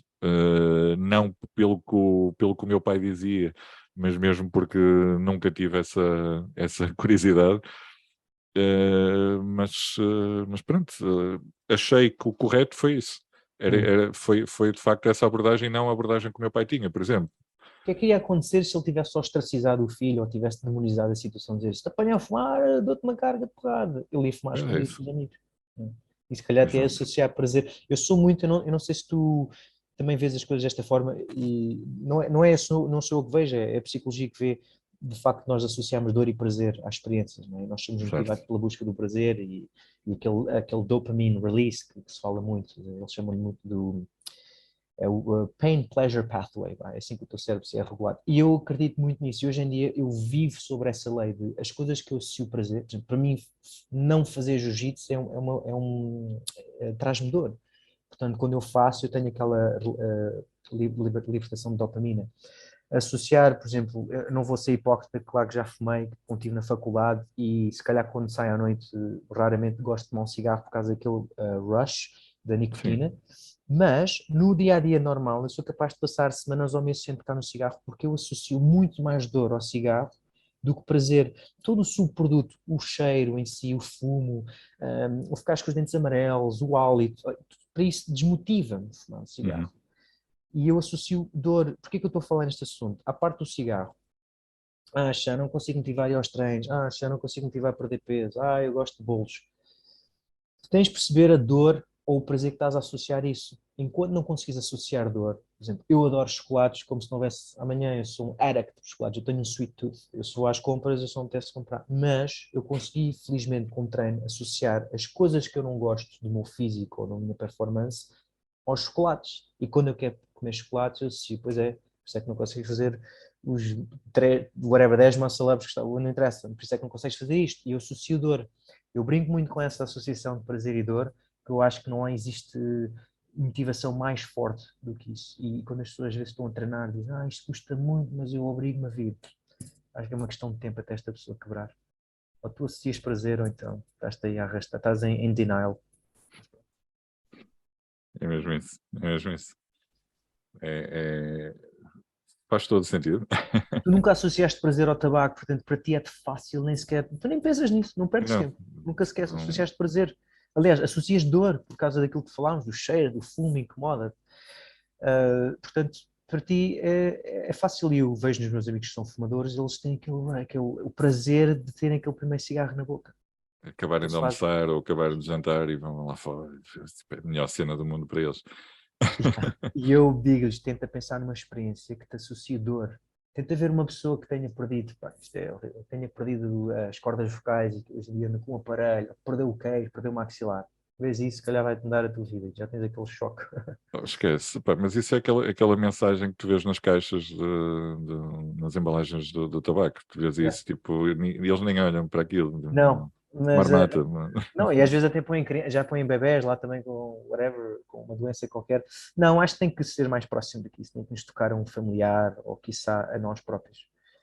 B: não pelo que o meu pai dizia, mas mesmo porque nunca tive essa curiosidade. Mas pronto, achei que o correto foi isso.
C: Hum.
B: Foi de facto essa abordagem, não a abordagem que o meu pai tinha, por exemplo.
C: O que é que ia acontecer se ele tivesse só ostracizado o filho ou tivesse demonizado a situação, dizer se te apanhar a fumar, dou-te uma carga de porrada. Ele ia fumar
B: É
C: escondido
B: isso.
C: com os amigos. E se calhar até
B: Exato.
C: associar prazer. Eu não sei se tu também vês as coisas desta forma e não sou eu que vejo, é a psicologia que vê de facto nós associamos dor e prazer às experiências, não é? Nós somos
B: Certo.
C: motivados pela busca do prazer e aquele dopamine release que se fala muito, eles chamam muito do é o Pain Pleasure Pathway, é assim que o teu cérebro se é regulado. E eu acredito muito nisso. E hoje em dia eu vivo sobre essa lei de as coisas que eu associo prazer. Por exemplo, para mim, não fazer jiu-jitsu traz-me dor. Portanto, quando eu faço, eu tenho aquela libertação de dopamina. Associar, por exemplo, eu não vou ser hipócrita, claro que já fumei, quando estive na faculdade e se calhar quando saio à noite, raramente gosto de tomar um cigarro por causa daquele rush da
B: Sim.
C: nicotina. Mas no dia a dia normal, eu sou capaz de passar semanas ou meses sem tocar no cigarro porque eu associo muito mais dor ao cigarro do que prazer. Todo o subproduto, o cheiro em si, o fumo, o ficar com os dentes amarelos, o hálito, para isso desmotiva-me fumar um cigarro.
B: Uhum.
C: E eu associo dor. Porquê que eu estou a falar neste assunto? À parte do cigarro. Já não consigo motivar a ir aos treinos. Já não consigo motivar a perder peso. Eu gosto de bolos. Tu tens de perceber a dor ou o prazer que estás a associar isso. Enquanto não conseguires associar dor, por exemplo, eu adoro chocolates como se não houvesse amanhã, eu sou um addict de chocolates, eu tenho um sweet tooth, eu sou às compras, eu só não testo comprar, mas eu consegui, felizmente, com o treino, associar as coisas que eu não gosto do meu físico ou da minha performance aos chocolates. E quando eu quero comer chocolates, eu associo, pois é, por isso é que não consigo fazer os 10 muscle-ups que estavam, não interessa, por isso é que não consegues fazer isto. E eu associo dor. Eu brinco muito com essa associação de prazer e dor, que eu acho que não existe motivação mais forte do que isso. E quando as pessoas às vezes estão a treinar, dizem, isto custa muito, mas eu obrigo-me a vir. Acho que é uma questão de tempo até esta pessoa quebrar. Ou tu associas prazer, ou então estás aí a arrastar, estás em denial.
B: É mesmo isso. É mesmo isso. É, faz todo sentido.
C: Tu nunca associaste prazer ao tabaco, portanto, para ti é fácil, nem sequer. Tu nem pensas nisso, não perdes
B: Não,
C: tempo. Nunca sequer
B: não,
C: associaste prazer. Aliás, associas dor por causa daquilo que falámos, do cheiro, do fumo, incomoda. Portanto, para ti é fácil. E eu vejo nos meus amigos que são fumadores, eles têm o prazer de terem aquele primeiro cigarro na boca.
B: acabarem de
C: Eles fazem.
B: almoçar ou acabarem de jantar e vão lá fora. É a melhor cena do mundo para eles.
C: E eu digo-lhes, tenta pensar numa experiência que te associe dor. Tenta ver uma pessoa que tenha perdido, tenha perdido as cordas vocais e que hoje em dia anda com um aparelho, perdeu o queijo, perdeu o maxilar. Vês isso, se calhar vai-te mudar a tua vida. Já tens aquele choque.
B: Oh, esquece. Pá, mas isso é aquela mensagem que tu vês nas caixas, nas embalagens do tabaco. Tu vês
C: Yeah.
B: isso, tipo, eles nem olham para aquilo.
C: Não, mas
B: Marmata.
C: não, e às vezes até já põem bebés lá também com whatever, com uma doença qualquer. Não, acho que tem que ser mais próximo daqui. Tem que nos tocar a um familiar ou quiçá a nós próprios.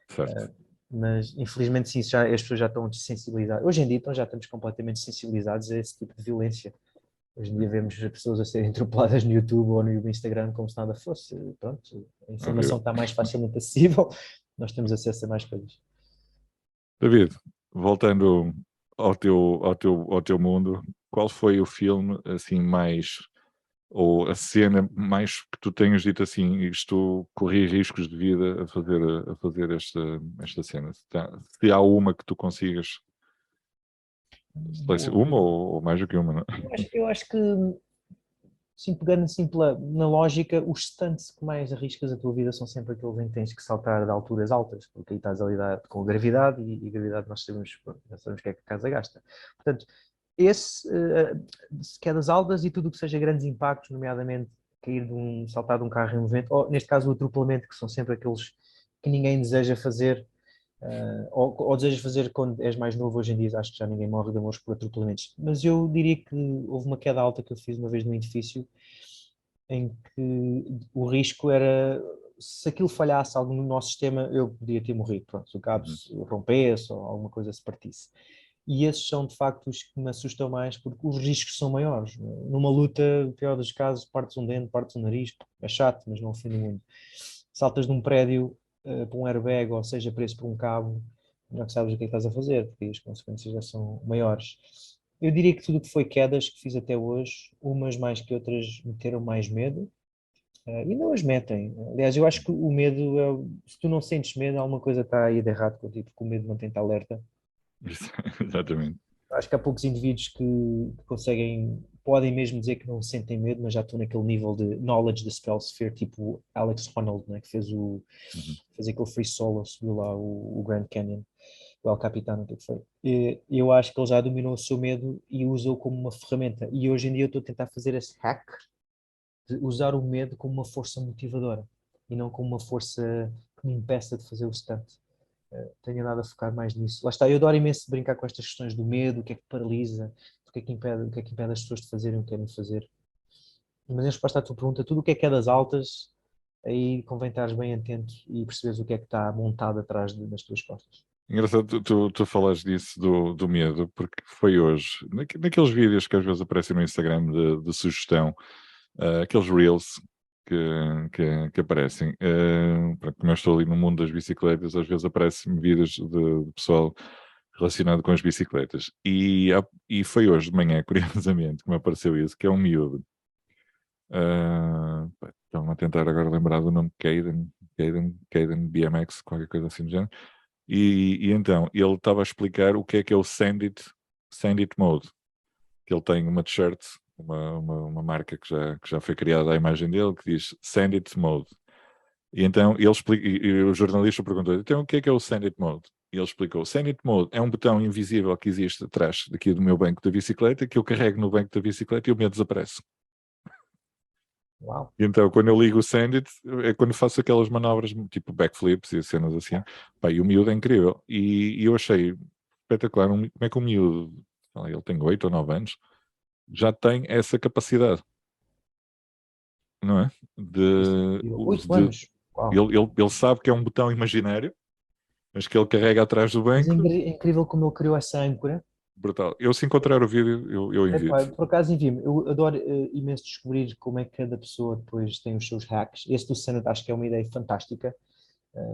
B: Certo.
C: Mas infelizmente sim, já, as pessoas já estão desensibilizadas. Hoje em dia então, já estamos completamente sensibilizados a esse tipo de violência. Hoje em dia vemos as pessoas a serem atropeladas no YouTube ou no Instagram como se nada fosse. Pronto, a informação
B: Horrível.
C: está mais facilmente acessível, nós temos acesso a mais coisas.
B: David, voltando ao teu mundo, qual foi o filme assim mais, ou a cena mais que tu tenhas dito assim, isto corri riscos de vida a fazer esta cena? Se há uma que tu consigas,
C: Boa
B: uma
C: pergunta.
B: ou mais do que uma, não é?
C: Eu acho que, sim, pegando assim na lógica, os stunts que mais arriscas a tua vida são sempre aqueles em que tens que saltar de alturas altas, porque aí estás a lidar com a gravidade e gravidade nós sabemos, pronto, já sabemos o que é que a casa gasta. Portanto, quedas altas e tudo o que seja grandes impactos, nomeadamente saltar de um carro em movimento, ou neste caso o atropelamento, que são sempre aqueles que ninguém deseja fazer, ou desejas fazer quando és mais novo. Hoje em dia acho que já ninguém morre de amores por atropelamentos, mas eu diria que houve uma queda alta que eu fiz uma vez num edifício em que o risco era, se aquilo falhasse algo no nosso sistema, eu podia ter morrido, pronto, se o cabo
B: Uhum.
C: se rompesse ou alguma coisa se partisse. E esses são de facto os que me assustam mais porque os riscos são maiores. Numa luta, no pior dos casos, partes um dente, partes um nariz, é chato, mas não é o fim do mundo. Saltas de um prédio para um airbag, ou seja, preso por um cabo, não sabes o que é que estás a fazer, porque as consequências já são maiores. Eu diria que tudo o que foi quedas que fiz até hoje, umas mais que outras meteram mais medo, e não as metem. Aliás, eu acho que o medo, se tu não sentes medo, alguma coisa está aí de errado contigo, porque o medo mantém-te alerta.
B: Isso, exatamente.
C: Acho que há poucos indivíduos que conseguem, podem mesmo dizer que não sentem medo, mas já estão naquele nível de knowledge da spell sphere, tipo Alex Honnold, né, que
B: Uhum.
C: fez aquele free solo, subiu lá o Grand Canyon, o El Capitan, o que foi. E eu acho que ele já dominou o seu medo e usou como uma ferramenta. E hoje em dia eu estou a tentar fazer esse hack de usar o medo como uma força motivadora e não como uma força que me impeça de fazer o stunt. Tenho andado a focar mais nisso. Lá está, eu adoro imenso brincar com estas questões do medo, o que é que paralisa, o que é que impede as pessoas de fazerem o que querem fazer. Mas em resposta à tua pergunta, tudo o que é quedas altas, aí convém estares bem atento e perceberes o que é que está montado atrás das tuas costas.
B: Engraçado, tu falas disso do medo, porque foi hoje, naqueles vídeos que às vezes aparecem no Instagram de sugestão, aqueles Reels que aparecem. Pronto, como eu estou ali no mundo das bicicletas, às vezes aparecem-me vídeos de pessoal relacionado com as bicicletas. E foi hoje de manhã, curiosamente, que me apareceu isso, que é um miúdo. Estão a tentar agora lembrar do nome Caden BMX, qualquer coisa assim do género. E então, ele estava a explicar o que é o Sand It Mode, que ele tem uma t-shirt, uma marca que já foi criada à imagem dele, que diz Sand It Mode. E então ele explica, e o jornalista perguntou, então o que é o Sand It Mode? E ele explicou, Sand It Mode é um botão invisível que existe atrás daqui do meu banco da bicicleta, que eu carrego no banco da bicicleta e o medo desaparece.
C: Uau!
B: E então, quando eu ligo o Sand It, é quando faço aquelas manobras, tipo backflips e cenas assim. Pá, e o miúdo é incrível. E eu achei espetacular como é que o miúdo, sei lá, ele tem 8 ou 9 anos, já tem essa capacidade, não é?
C: Isso é
B: De,
C: incrível.
B: o-
C: 8
B: de,
C: anos! Uau!
B: ele sabe que é um botão imaginário, mas que ele carrega atrás do
C: Mas é
B: banco.
C: incrível como ele criou essa âncora.
B: Brutal. Eu, se encontrar o vídeo, eu
C: Epá,
B: envio-te.
C: por acaso envio-me. Eu adoro imenso descobrir como é que cada pessoa depois tem os seus hacks. Esse do Senna acho que é uma ideia fantástica.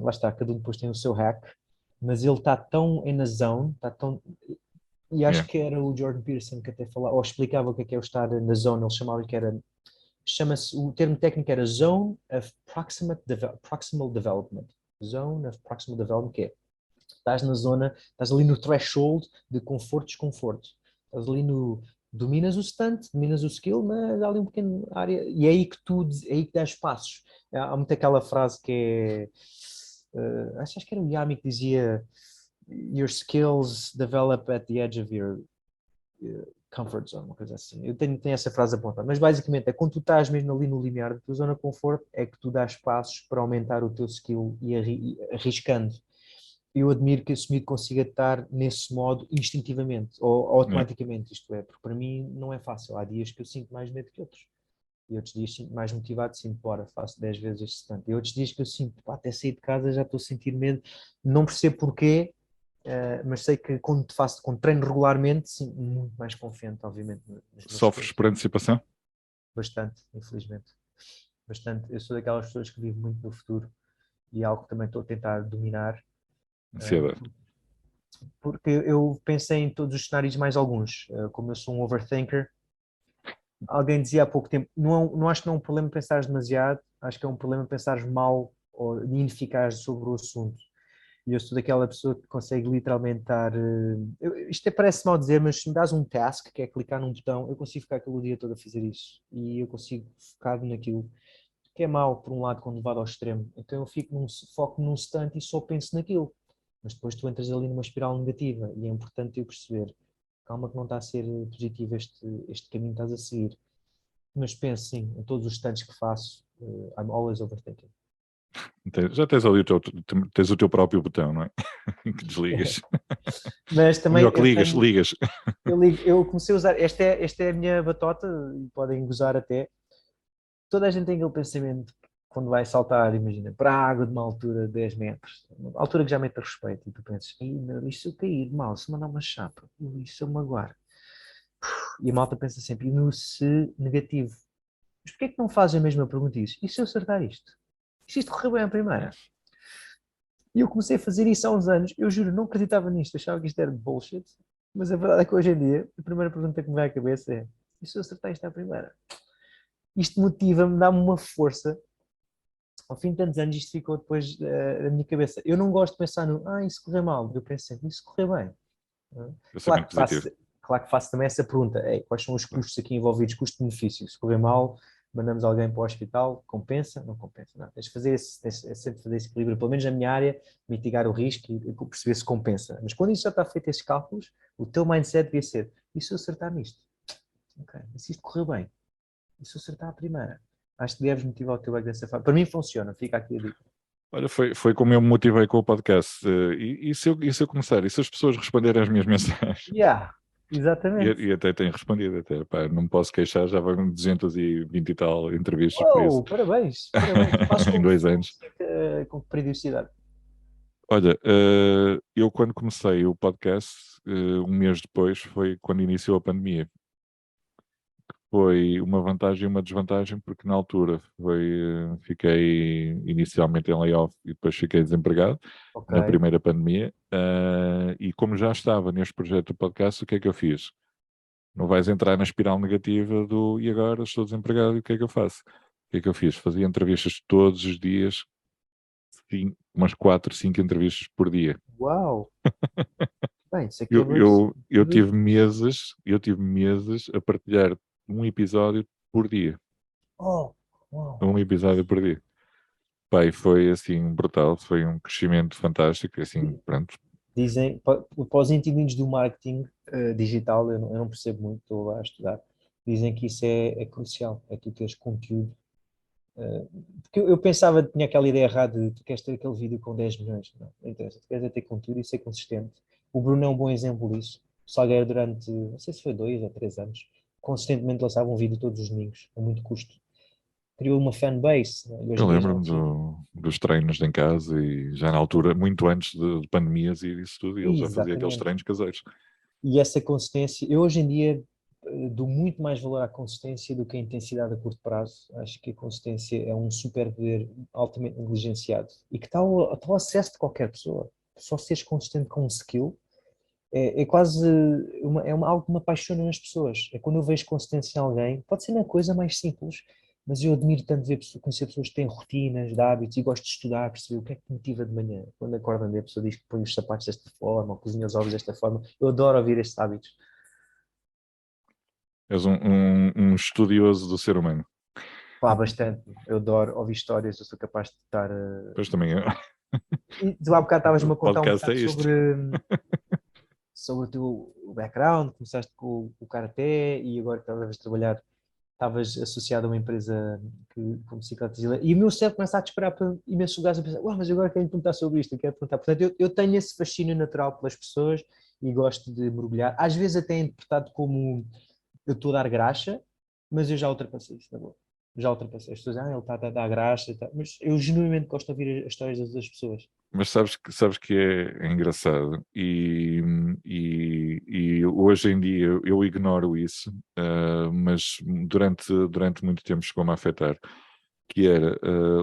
C: Lá está, cada um depois tem o seu hack, mas ele está tão in a zone, está tão. E
B: Yeah.
C: acho que era o Jordan Peterson que até falava, ou explicava o que é o estar na zone, ele chamava-lhe que era. Chama-se, o termo técnico era Zone of Proximal Development. Zone of Proximal Development, que é estás na zona, estás ali no threshold de conforto e desconforto. Estás ali no. Dominas o stunt, dominas o skill, mas há ali um pequeno área. E é aí que é aí que dás passos. Há muito aquela frase que é. Acho que era o Yami que dizia: Your skills develop at the edge of your comfort zone, uma coisa assim. Eu tenho essa frase apontada, mas basicamente é quando tu estás mesmo ali no limiar da tua zona de conforto, é que tu dás passos para aumentar o teu skill e arriscando. Eu admiro que esse miúdo consiga estar nesse modo instintivamente ou
B: Yeah.
C: automaticamente, isto é, porque para mim não é fácil. Há dias que eu sinto mais medo que outros. E outros dias sinto mais motivado, sinto, bora, faço 10 vezes este stunt. E outros dias que eu sinto, pá, até sair de casa já estou a sentir medo, não percebo porquê, mas sei que quando treino regularmente, sinto muito mais confiante, obviamente, nos meus
B: Sofres
C: skills.
B: por antecipação?
C: Bastante, infelizmente. Bastante. Eu sou daquelas pessoas que vivem muito no futuro e é algo que também estou a tentar dominar, uh,
B: Ansiedade.
C: porque eu pensei em todos os cenários mais alguns. Como eu sou um overthinker, alguém dizia há pouco tempo, não acho que não é um problema pensares demasiado, acho que é um problema pensares mal ou ineficaz sobre o assunto. E eu sou daquela pessoa que consegue literalmente estar. Isto parece mal dizer, mas se me dás um task, que é clicar num botão, eu consigo ficar aquele dia todo a fazer isso. E eu consigo focar naquilo, que é mau, por um lado, quando levado ao extremo. Então eu foco num stunt e só penso naquilo. Mas depois tu entras ali numa espiral negativa e é importante eu perceber, calma que não está a ser positivo este caminho que estás a seguir. Mas penso sim, em todos os stunts que faço, I'm always overthinking.
B: Já tens ali tens o teu próprio botão, não é? Que desligas.
C: Mas
B: Ou
C: também
B: melhor que ligas.
C: eu comecei a usar, esta é a minha batota, e podem gozar até. Toda a gente tem aquele pensamento quando vai saltar, imagina, para a água de uma altura de 10 metros, uma altura que já mete respeito, e tu pensas, isto se eu cair mal, se mandar uma chapa, isto se eu magoar. E a malta pensa sempre, e no se negativo. Mas porquê é que não fazem a mesma pergunta isso? E se eu acertar isto? E se isto correr bem à primeira? E eu comecei a fazer isso há uns anos, eu juro, não acreditava nisto, achava que isto era bullshit, mas a verdade é que hoje em dia, a primeira pergunta que me vem à cabeça é, e se eu acertar isto à primeira? Isto motiva-me, dá-me uma força. Ao fim de tantos anos, isto ficou depois na minha cabeça. Eu não gosto de pensar no, isso correr mal. Eu penso sempre, isso correr bem. Claro
B: Pensamento
C: que
B: positivo.
C: faço, claro que faço também essa pergunta. Quais são os custos aqui envolvidos, custo-benefício? Se correr mal, mandamos alguém para o hospital, compensa? Não compensa. Não. Tens de fazer sempre fazer esse equilíbrio, pelo menos na minha área, mitigar o risco e perceber se compensa. Mas quando isso já está feito, esses cálculos, o teu mindset devia ser, e se eu acertar nisto? Ok, e se isto correr bem? E se eu acertar a primeira? Acho que deves motivar o teu ego dessa forma. Para mim funciona, fica aqui a dica.
B: Olha, foi como eu me motivei com o podcast. E se eu começar? E se as pessoas responderem às minhas mensagens?
C: Yeah,
B: E,
C: exatamente.
B: e até tenho respondido, até, pá, não me posso queixar, já vão 220 e tal entrevistas por isso,
C: Oh, parabéns, parabéns. Faz
B: em 2 anos.
C: com que periodicidade?
B: Olha, eu quando comecei o podcast, um mês depois, foi quando iniciou a pandemia. Foi uma vantagem e uma desvantagem, porque na altura fiquei inicialmente em layoff e depois fiquei desempregado
C: Ok.
B: na primeira pandemia. E como já estava neste projeto do podcast, o que é que eu fiz? Não vais entrar na espiral negativa do e agora estou desempregado e o que é que eu faço? O que é que eu fiz? Fazia entrevistas todos os dias, umas 4, 5 entrevistas por dia.
C: Uau. Bem, isso aqui é
B: Eu,
C: uma
B: eu, eu tive meses a partilhar um episódio por dia.
C: Oh, uau.
B: Um episódio por dia. Pai, foi assim brutal, foi um crescimento fantástico, assim,
C: Di-
B: pronto.
C: Dizem, para os entendidos do marketing digital, eu não percebo muito, estou lá a estudar. Dizem que isso é crucial, é tu teres conteúdo. Porque eu pensava, tinha aquela ideia errada de tu queres ter aquele vídeo com 10 milhões. Não interessa, tu queres é ter conteúdo e ser consistente. O Bruno é um bom exemplo disso. O Salgueiro, durante, não sei se foi 2 ou 3 anos, consistentemente lançava um vídeo todos os domingos, a muito custo. Criou uma fanbase, né? E hoje
B: Eu
C: em dia já
B: lembro-me
C: atinge.
B: dos treinos em casa e já na altura, muito antes de pandemias e isso tudo, ele já fazia aqueles
C: Exatamente.
B: treinos caseiros.
C: E essa consistência, eu hoje em dia dou muito mais valor à consistência do que à intensidade a curto prazo. Acho que a consistência é um superpoder altamente negligenciado e que está ao acesso de qualquer pessoa. Só seres consistente com um skill é quase algo que me apaixona nas pessoas. É quando eu vejo consistência em alguém, pode ser na coisa mais simples, mas eu admiro tanto conhecer pessoas que têm rotinas, de hábitos e gosto de estudar, perceber o que é que me motiva de manhã. Quando acordam a pessoa diz que põe os sapatos desta forma, ou cozinha os ovos desta forma. Eu adoro ouvir estes hábitos.
B: És um estudioso do ser humano.
C: Pá, bastante. Eu adoro ouvir histórias, eu sou capaz de estar.
B: Pois também,
C: E tu há bocado estavas-me
B: o
C: a contar um
B: podcast é
C: bocado
B: isto.
C: sobre o teu background, começaste com o Karaté e agora estavas a trabalhar, estavas associado a uma empresa com bicicletas e o meu cérebro começa a disparar para imensos lugares a pensar, uau, mas agora quero perguntar sobre isto, eu quero perguntar. Portanto, eu tenho esse fascínio natural pelas pessoas e gosto de mergulhar. Às vezes até é interpretado como eu estou a dar graxa, mas eu já ultrapassei isso, na boa. já ultrapassei. As pessoas, ele está a dar graça, mas eu genuinamente gosto de ouvir as histórias das outras pessoas.
B: Mas sabes que é engraçado e hoje em dia eu ignoro isso, mas durante muito tempo chegou-me a afetar, que era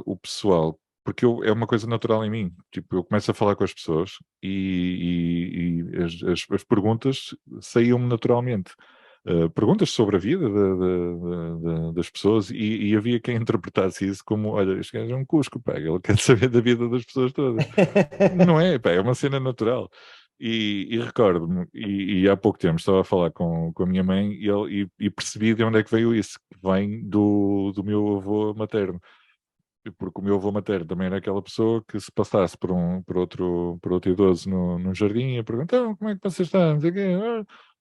B: o pessoal, porque é uma coisa natural em mim, tipo, eu começo a falar com as pessoas e as perguntas saíam-me naturalmente. Perguntas sobre a vida das pessoas e havia quem interpretasse isso como, olha, este gajo é um cusco, pá, ele quer saber da vida das pessoas todas. Não é, pá, é uma cena natural. E recordo-me, e há pouco tempo estava a falar com a minha mãe e percebi de onde é que veio isso, que vem do meu avô materno. Porque o meu avô materno também era aquela pessoa que se passasse por outro idoso no jardim e perguntava como é que você está, não sei o quê,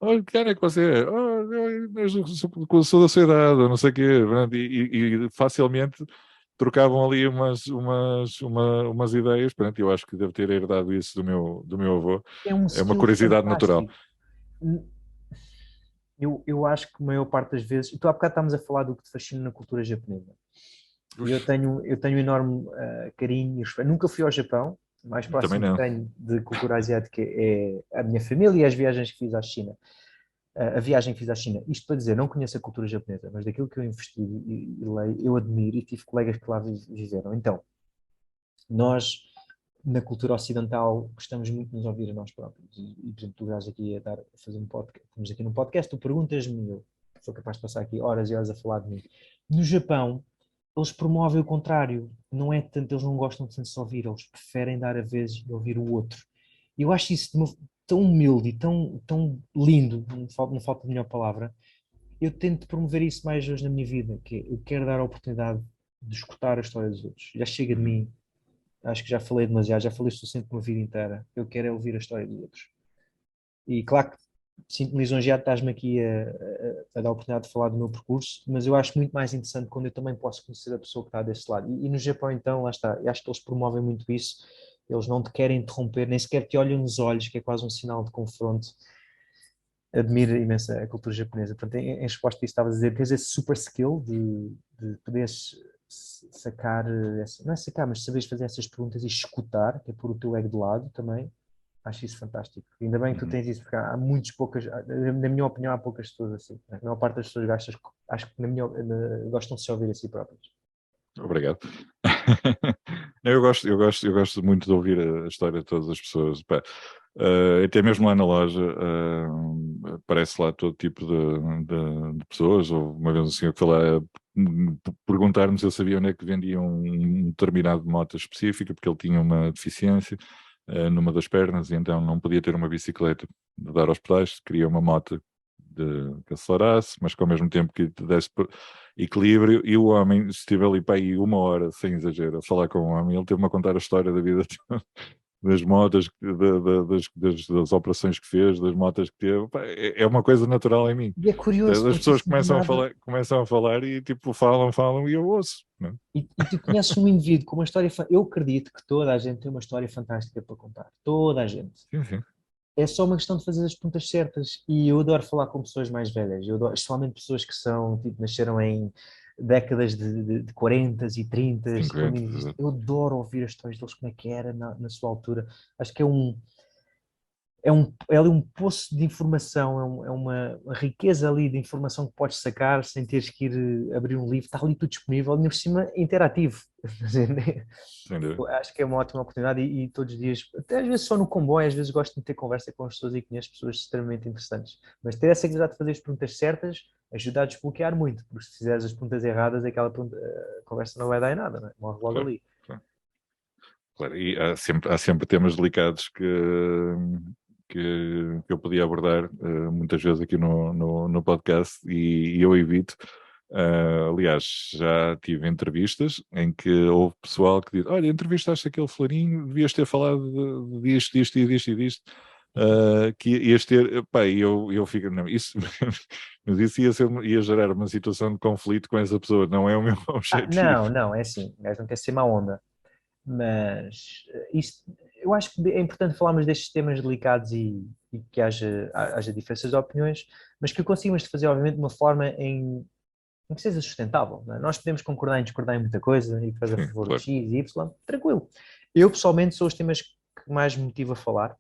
B: olha, que ano é que você é? Eu sou da sua idade, não sei o quê, e facilmente trocavam ali umas ideias, pronto, eu acho que devo ter herdado isso do meu avô,
C: É um
B: é uma
C: skill
B: curiosidade natural.
C: fantástico. Eu acho que a maior parte das vezes, e tu há bocado estávamos a falar do que te fascina na cultura japonesa. E
B: Ux,
C: eu tenho um enorme carinho e respeito. Nunca fui ao Japão, o mais
B: também
C: próximo que
B: não.
C: tenho de cultura asiática é a minha família e as viagens que fiz à China. A viagem que fiz à China. Isto para dizer, não conheço a cultura japonesa, mas daquilo que eu investigo e leio, eu admiro e tive colegas que lá viveram. Então, nós, na cultura ocidental, gostamos muito de nos ouvir a nós próprios. Por exemplo, tu estás aqui a fazer um podcast, estamos aqui num podcast, tu perguntas-me, eu sou capaz de passar aqui horas e horas a falar de mim. No Japão, eles promovem o contrário. Não é tanto, eles não gostam de se ouvir, eles preferem dar a vez de ouvir o outro. E eu acho isso tão humilde e tão lindo, não falta de melhor palavra. Eu tento promover isso mais hoje na minha vida, que é, eu quero dar a oportunidade de escutar a história dos outros. Já chega de
B: Uhum.
C: mim, acho que já falei demasiado, já falei o suficiente uma vida inteira. Eu quero é ouvir a história dos outros. E claro que sinto-me lisonjeado, estás-me aqui a dar a oportunidade de falar do meu percurso, mas eu acho muito mais interessante quando eu também posso conhecer a pessoa que está desse lado. E no Japão, então, lá está, eu acho que eles promovem muito isso, eles não te querem interromper, nem sequer te olham nos olhos, que é quase um sinal de confronto. Admiro imenso a cultura japonesa. Portanto, em resposta a isso, estavas a dizer, tens esse super skill de poderes sacar, não é sacar, mas saberes fazer essas perguntas e escutar, que é pôr o teu ego de lado também. Acho isso fantástico. Ainda bem que tu
B: Uhum.
C: tens isso, porque há muitas poucas, na minha opinião, há poucas pessoas assim. A maior parte das pessoas acho que gostam de se ouvir a si próprias.
B: Obrigado. Eu gosto muito de ouvir a história de todas as pessoas. Pá, até mesmo lá na loja, aparece lá todo tipo de pessoas. Houve uma vez um senhor que foi lá perguntar-me se eu sabia onde é que vendiam um determinado moto específica, porque ele tinha uma deficiência numa das pernas e então não podia ter uma bicicleta de dar aos pedais, queria uma moto que acelerasse, mas que ao mesmo tempo que te desse equilíbrio. E o homem esteve ali para aí 1 hora, sem exagero, a falar com o homem. Ele teve-me a contar a história da vida das motas, das operações que fez, das motas que teve. Pá, é uma coisa natural em mim.
C: E é curioso,
B: As
C: porque
B: pessoas
C: isso do
B: começam a falar e tipo falam e eu ouço. Não é?
C: e tu conheces um indivíduo com uma história. Eu acredito que toda a gente tem uma história fantástica para contar. Toda a gente.
B: Sim, sim.
C: É só uma questão de fazer as perguntas certas. E eu adoro falar com pessoas mais velhas. Eu adoro, especialmente pessoas que são, tipo, nasceram em décadas de 40 e 30, quando
B: 50.
C: existe. Eu adoro ouvir as histórias deles, como é que era na sua altura. Acho que é ali um poço de informação, uma riqueza ali de informação que podes sacar sem teres que ir abrir um livro. Está ali tudo disponível, ainda por cima interativo.
B: Sem dúvida.
C: Eu acho que é uma ótima oportunidade e todos os dias, até às vezes só no comboio, às vezes gosto de ter conversa com as pessoas e conheço pessoas extremamente interessantes. Mas ter essa habilidade de fazer as perguntas certas ajuda a desbloquear muito, porque se fizeres as perguntas erradas, a conversa não vai dar em nada, não é? Morre logo
B: Claro,
C: ali.
B: claro. Claro, e há sempre temas delicados que eu podia abordar muitas vezes aqui no podcast e eu evito. Aliás, já tive entrevistas em que houve pessoal que diz: Olha, entrevistaste aquele fulaninho, devias ter falado disto e disto e disto. Que ias ter, pá, e eu fico, não, isso, mas isso ia gerar uma situação de conflito com essa pessoa, não é o meu objetivo.
C: Não, não, é assim, o gajo não quer ser má onda. Mas isso, eu acho que é importante falarmos destes temas delicados e que haja diferenças de opiniões, mas que o consigamos fazer, obviamente, de uma forma que seja sustentável. Não é? Nós podemos concordar e discordar em muita coisa e fazer a favor
B: Claro.
C: de X e Y, tranquilo. Eu, pessoalmente, sou os temas que mais me motivo a falar,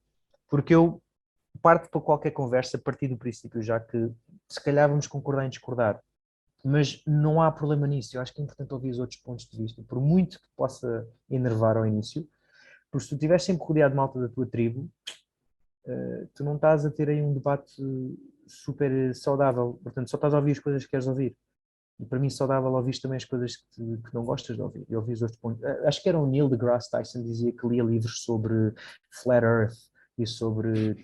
C: porque eu parto para qualquer conversa a partir do princípio já que se calhar vamos concordar em discordar, mas não há problema nisso. Eu acho que é importante ouvir os outros pontos de vista, por muito que possa enervar ao início, porque se tu estiveres sempre rodeado de malta da tua tribo, tu não estás a ter aí um debate super saudável, portanto só estás a ouvir as coisas que queres ouvir. E para mim saudável ouvir também as coisas que não gostas de ouvir. E ouvir os outros pontos. Acho que era o Neil deGrasse Tyson dizia que lia livros sobre Flat Earth e sobre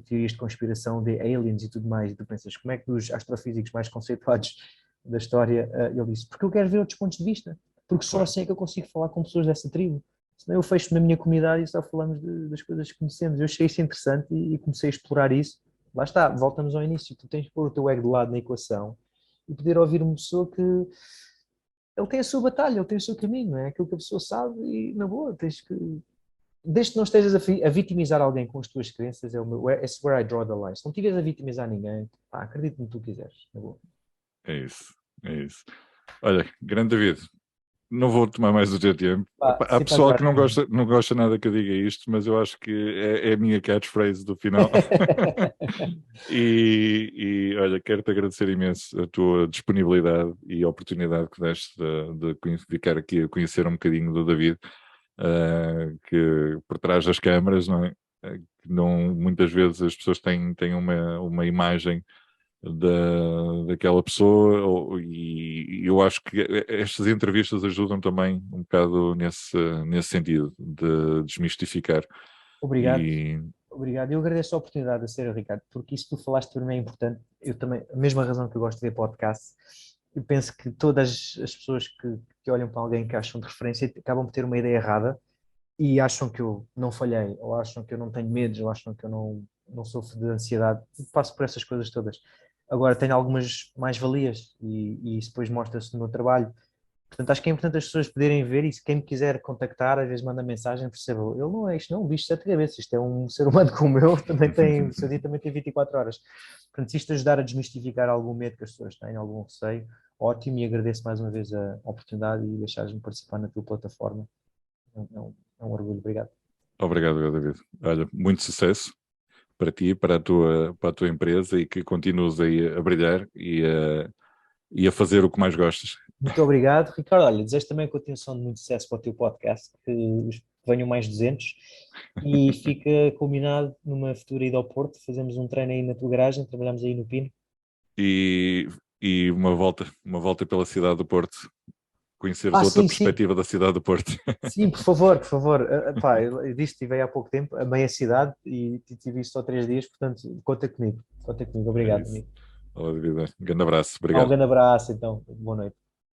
C: teorias de conspiração de aliens e tudo mais. E tu pensas, como é que os astrofísicos mais conceituados da história, ele disse, porque eu quero ver outros pontos de vista, porque só assim é que eu consigo falar com pessoas dessa tribo. Senão eu fecho na minha comunidade e só falamos das coisas que conhecemos. Eu achei isso interessante e comecei a explorar isso. Lá está, voltamos ao início. Tu tens que pôr o teu ego de lado na equação e poder ouvir uma pessoa que ele tem a sua batalha, ele tem o seu caminho, não é? Aquilo que a pessoa sabe e na boa, tens que. Desde que não estejas a vitimizar alguém com as tuas crenças, it's where I draw the line. Se não estiveres a vitimizar ninguém, pá, acredita no que tu quiseres, na boa.
B: É isso, é isso. Olha, grande David, não vou tomar mais o teu tempo.
C: Pá,
B: Há
C: sempre
B: pessoal que
C: adorar.
B: não gosta nada que eu diga isto, mas eu acho que é a minha catchphrase do final. E olha, quero-te agradecer imenso a tua disponibilidade e a oportunidade que deste de ficar aqui a conhecer um bocadinho do David, que por trás das câmaras, não é? Que não, muitas vezes as pessoas têm uma imagem daquela pessoa, e eu acho que estas entrevistas ajudam também um bocado nesse sentido, de desmistificar.
C: Obrigado.
B: E
C: Obrigado. Eu agradeço a oportunidade de ser, Ricardo, porque isso que tu falaste para mim é importante. Eu também, a mesma razão que eu gosto de ver podcast, eu penso que todas as pessoas que olham para alguém que acham de referência acabam por ter uma ideia errada e acham que eu não falhei, ou acham que eu não tenho medos, ou acham que eu não sofro de ansiedade. Eu passo por essas coisas todas. Agora tenho algumas mais-valias e isso depois mostra-se no meu trabalho. Portanto, acho que é importante as pessoas poderem ver e se quem me quiser contactar, às vezes manda mensagem, perceba, ele não é isto, não é um bicho de sete cabeças, isto é um ser humano como eu, também tem, o seu dia também tem 24 horas. Portanto, se isto ajudar a desmistificar algum medo que as pessoas têm, algum receio, ótimo, e agradeço mais uma vez a oportunidade e deixares-me participar na tua plataforma. É um orgulho, obrigado.
B: obrigado, David. Olha, muito sucesso para ti, para a tua empresa, e que continues aí a brilhar e a fazer o que mais gostas.
C: Muito obrigado, Ricardo. Olha, desejo também continuação de muito sucesso para o teu podcast, que venham mais 200 e fica combinado numa futura ida ao Porto, fazemos um treino aí na tua garagem, trabalhamos aí no Pino.
B: E, e uma volta pela cidade do Porto, conhecer outra
C: Sim, sim,
B: perspectiva da cidade do Porto.
C: sim, por favor, por favor. Pá, eu disse que estive aí há pouco tempo, a meia cidade e tive isso só 3 dias, portanto, conta comigo,
B: É
C: obrigado,
B: isso.
C: amigo.
B: Olá, David. Um grande abraço,
C: Um
B: obrigado.
C: grande abraço, então, boa noite.